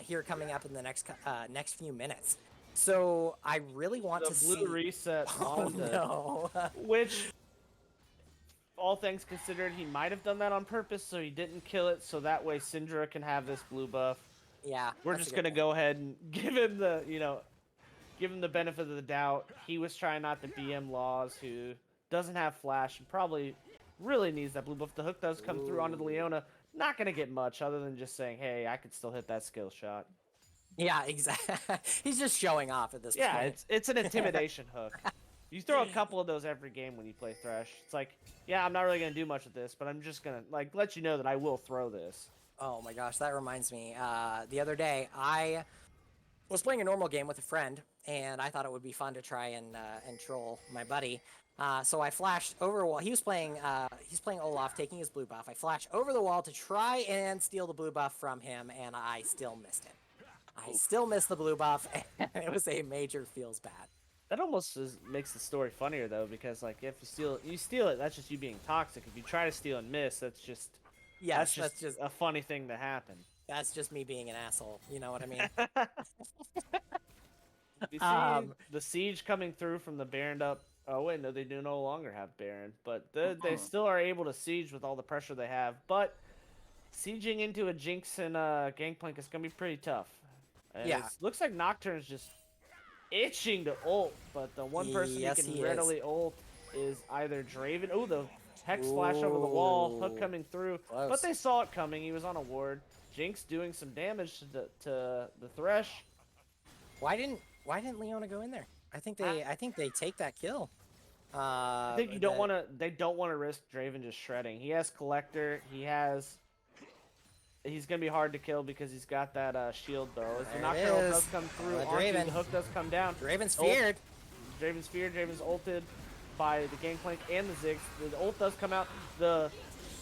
here coming up in the next few minutes. So I really want to see the blue reset on no. Which, all things considered, he might have done that on purpose, so he didn't kill it, so that way Syndra can have this blue buff. Yeah, we're just gonna go ahead and give him the benefit of the doubt. He was trying not to BM Laws, who doesn't have flash and probably really needs that blue buff. The hook does come through onto the Leona. Not gonna get much other than just saying, "Hey, I could still hit that skill shot." Yeah, exactly. He's just showing off at this point. Yeah, it's an intimidation hook. You throw a couple of those every game when you play Thresh. It's like, yeah, I'm not really gonna do much with this, but I'm just gonna let you know that I will throw this. Oh my gosh, that reminds me. The other day, I was playing a normal game with a friend, and I thought it would be fun to try and troll my buddy. So I flashed over a wall. He's playing Olaf, taking his blue buff. I flashed over the wall to try and steal the blue buff from him, and I still missed it. I still missed the blue buff, and it was a major feels bad. That almost makes the story funnier though, because like if you steal it, that's just you being toxic. If you try to steal and miss, that's just a funny thing to happen. That's just me being an asshole. You know what I mean? You see the siege coming through from the Baron up. Oh wait, no, they do no longer have Baron, but they still are able to siege with all the pressure they have. But sieging into a Jinx and Gangplank is gonna be pretty tough. And Yeah. looks like Nocturne's just itching to ult, but the one person Yes, he can he is. readily ult is either Draven. Oh, the Hex flash over the wall, hook Ooh, coming through, close. but they saw it coming. He was on a ward. Jinx doing some damage to the Thresh. Why didn't Leona go in there? I think they take that kill. I think you don't want to. They don't want to risk Draven just shredding. He has Collector. He's gonna be hard to kill because he's got that shield though. As the Nocturnal does come through, Draven. the hook does come down. Draven's feared. Draven's feared. Draven's ulted by the Gangplank and the Ziggs. The ult does come out. The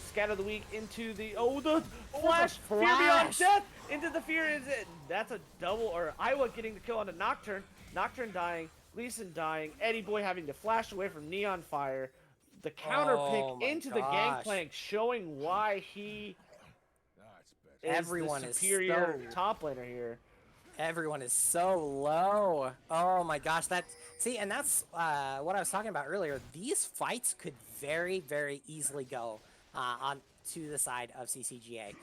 Scatter the Weak into the the flash. Fear beyond death into the fear. Is it? That's a double. Or Iowa getting the kill on the Nocturne. Nocturne dying. Lee Sin dying. Eddie Boy having to flash away from Neon Fire. The counter pick into the Gangplank, showing why he. Everyone the is superior top laner here. Everyone is so low. Oh my gosh, and that's what I was talking about earlier. These fights could very, very easily go on to the side of CCGA.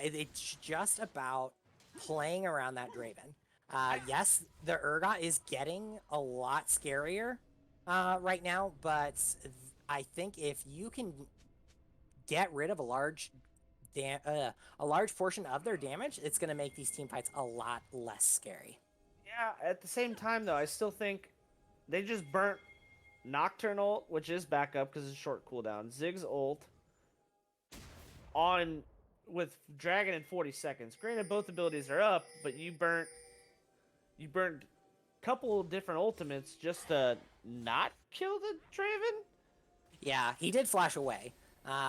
It's just about playing around that Draven. Yes, the Urgot is getting a lot scarier right now, but I think if you can get rid of a large portion of their damage, it's going to make these team fights a lot less scary. Yeah, at the same time, though, I still think they just burnt Nocturne ult, which is back up because it's short cooldown. Ziggs ult on with Dragon in 40 seconds. Granted, both abilities are up, but you burnt a couple different ultimates just to not kill the Draven. Yeah, he did flash away.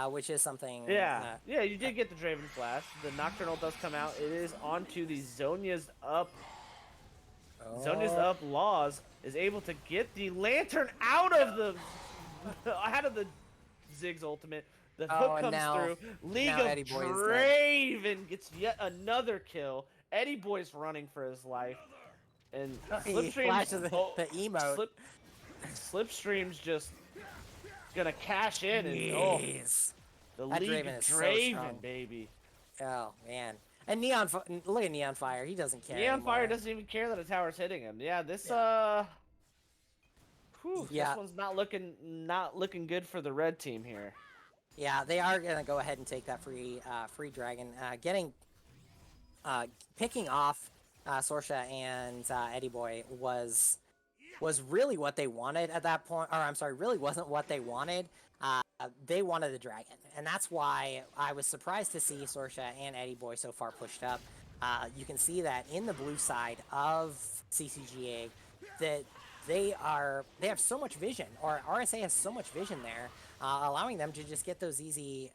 Which is something. Yeah, you did get the Draven flash. The Nocturnal does come out. It is onto the Zhonya's up. Zhonya's up. Laws is able to get the Lantern out of the Ziggs ultimate. The hook comes through. League of Draven gets yet another kill. Eddie Boy's running for his life, and Slipstream's the emote. Slipstream's just gonna cash in and the that League Draven of is so Draven, strong. baby. Oh man, and look at Neon Fire. He doesn't care. Neon anymore. Fire doesn't even care that a tower's hitting him. Yeah, this this one's not looking good for the red team here. Yeah, they are gonna go ahead and take that free dragon. Picking off Sorsha and Eddie Boy was really what they wanted at that point. Or I'm sorry, really wasn't what they wanted. They wanted the dragon, and that's why I was surprised to see Sorsha and Eddie Boy so far pushed up. You can see that in the blue side of CCGA that they have so much vision, or RSA has so much vision there, allowing them to just get those easy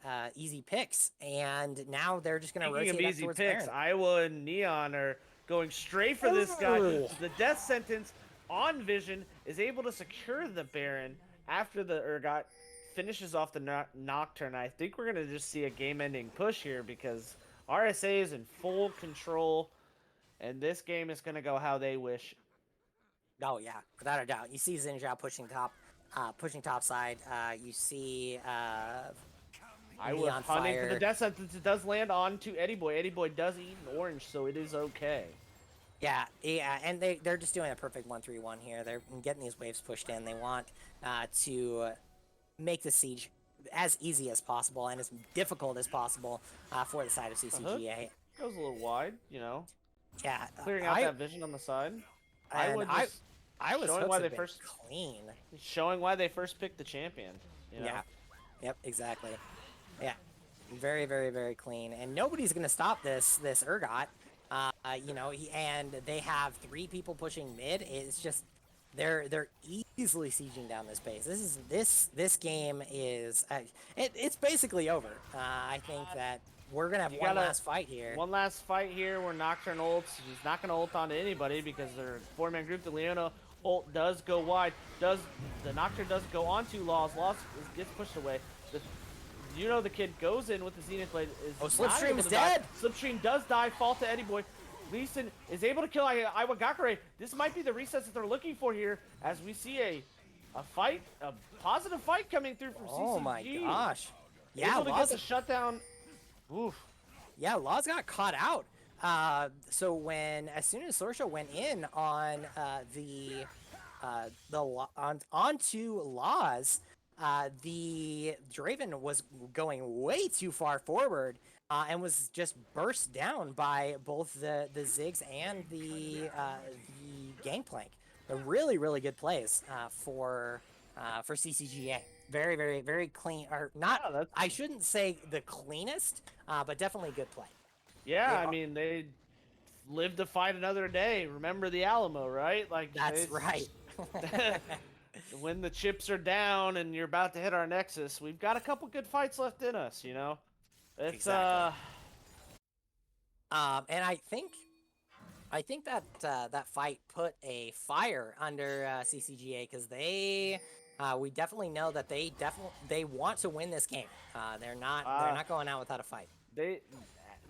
picks. And now they're just going to rotate up towards Baron. Iowa and Neon are going straight for this guy. The death sentence on Vision is able to secure the Baron after the Urgot finishes off the Nocturne. I think we're going to just see a game-ending push here because RSA is in full control, and this game is going to go how they wish. Oh yeah, without a doubt. You see Xinjiao pushing top side. You see I was hunting for the death sentence. It does land onto Eddie Boy. Eddie Boy does eat an orange, so it is okay. Yeah, and they're just doing a perfect 1-3-1 here. They're getting these waves pushed in. They want to make the siege as easy as possible and as difficult as possible for the side of CCGA. Goes a little wide, you know. Yeah, clearing out that vision on the side. I was showing why they first clean. Showing why they first picked the champion. You know? Yeah. Yep. Exactly. Yeah. Very, very, very clean, and nobody's gonna stop this Urgot. And they have 3 people pushing mid. It's just they're easily sieging down this base. This game is it's basically over. I think that we're gonna have one last fight here. One last fight here where Nocturne ults. He's not gonna ult onto anybody because they're a 4-man group. The Leona ult does go wide. The Nocturne does go onto Laws. Laws gets pushed away. The kid goes in with the Zenith Blade. Slipstream is dead. Slipstream does die. Fall to Eddie Boy. Lee Sin is able to kill Iowa Gakure. This might be the resets that they're looking for here, as we see a positive fight coming through from CCG. Oh my gosh! Yeah, able to get the shutdown. Oof. Yeah, Laws got caught out. So as soon as Sorsha went in on onto Laws, the Draven was going way too far forward and was just burst down by both the Ziggs and the Gangplank. A really, really good plays for CCGA. Very, very, very clean. Or not. Yeah, I shouldn't say the cleanest, but definitely good play. Yeah, I mean, they live to fight another day. Remember the Alamo, right? Like That's right. When the chips are down and you're about to hit our Nexus, we've got a couple good fights left in us, you know? It's Exactly. And I think that that fight put a fire under CCGA because we definitely know that they want to win this game. They're not going out without a fight.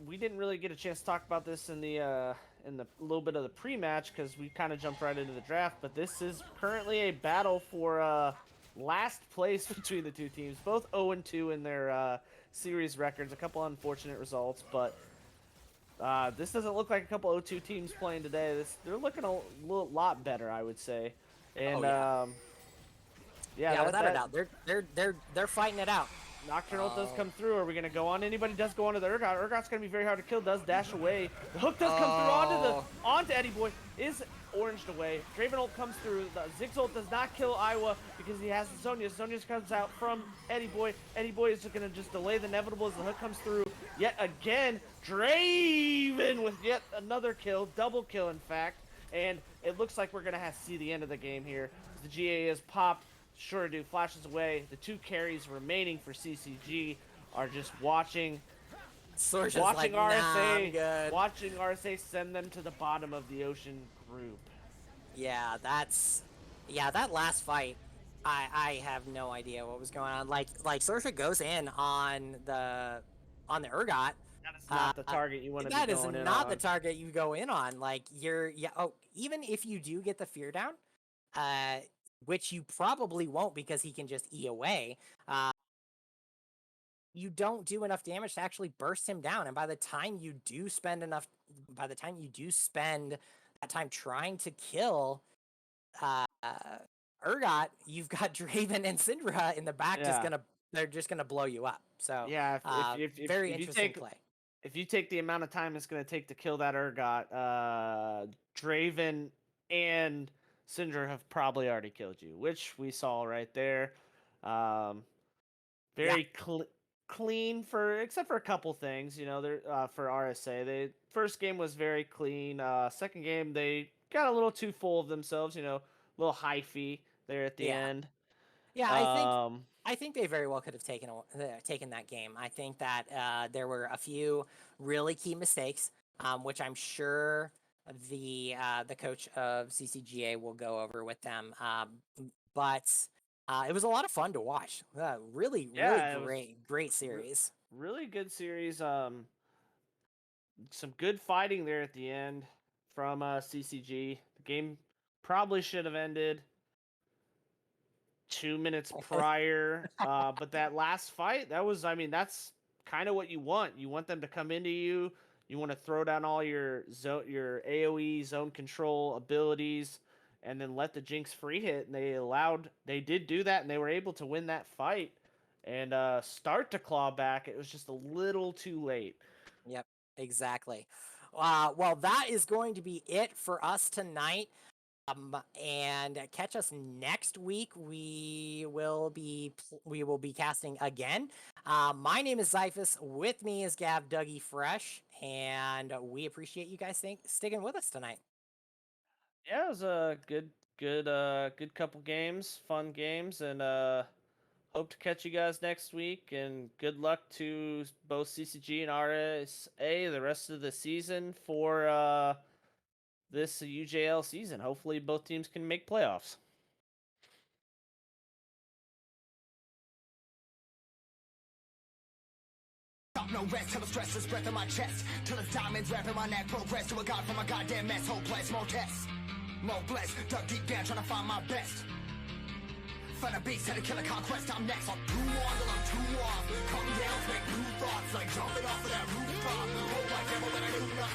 We didn't really get a chance to talk about this in the little bit of the pre-match because we kind of jumped right into the draft. But this is currently a battle for last place between the two teams, both 0-2 in their series records. A couple unfortunate results, but this doesn't look like a couple 0-2 teams playing today. They're looking a lot better, I would say. And yeah, without a doubt, they're fighting it out. Nocturnal does come through. Are we going to go on? Anybody does go onto the Urgot. Urgot's going to be very hard to kill. Does dash away. The hook does come through onto Eddie Boy. Is oranged away. Draven ult comes through. The Ziggs ult does not kill Iowa because he has the Zhonya's. Zhonya's comes out from Eddie Boy. Eddie Boy is going to just delay the inevitable as the hook comes through. Yet again, Draven with yet another kill. Double kill, in fact. And it looks like we're going to have to see the end of the game here. The GA is popped. Sure do flashes away. The two carries remaining for CCG are just watching like, RSA, watching RSA send them to the bottom of the ocean group. Yeah, that last fight, I have no idea what was going on. Like Sorsha goes in on the Urgot. That is not the target you want to be going in on. That is not the target you go in on. Like even if you do get the fear down, which you probably won't because he can just E away, you don't do enough damage to actually burst him down. And by the time you do spend that time trying to kill Urgot, you've got Draven and Syndra in the back they're just gonna blow you up. So yeah, if very interesting play. If you take the amount of time it's gonna take to kill that Urgot, Draven and Syndra have probably already killed you, which we saw right there. Very clean except for a couple things, you know. For RSA, the first game was very clean. Second game they got a little too full of themselves, you know, a little hyphy there at the end. Yeah, I think they very well could have taken that game. I think that there were a few really key mistakes, which I'm sure the coach of CCGA will go over with them. But it was a lot of fun to watch. Really great series. Really good series. Some good fighting there at the end from CCG. The game probably should have ended 2 minutes prior. But that last fight, that's kind of what you want. You want them to come into you. You want to throw down all your AoE zone control abilities, and then let the Jinx free hit. And they did do that, and they were able to win that fight and start to claw back. It was just a little too late. Yep, exactly. Well, that is going to be it for us tonight. And catch us next week. We will be casting again. My name is Zyphus. With me is Gav, Dougie, Fresh, and we appreciate you guys sticking with us tonight. Yeah, it was a good couple games, fun games, and hope to catch you guys next week. And good luck to both CCG and RSA the rest of the season for this UJL season. Hopefully both teams can make playoffs. No rest till the stress is breath in my chest, till it's diamonds wrapping my neck. Progress to a god from a goddamn mess. Hopeless, more tests, more blessed. Dug deep down trying to find my best. Find a beast, had to kill a conquest, I'm next. I'm too on till I'm too off. Come down, make new thoughts, like jumping off of that rooftop. Oh my devil that I do not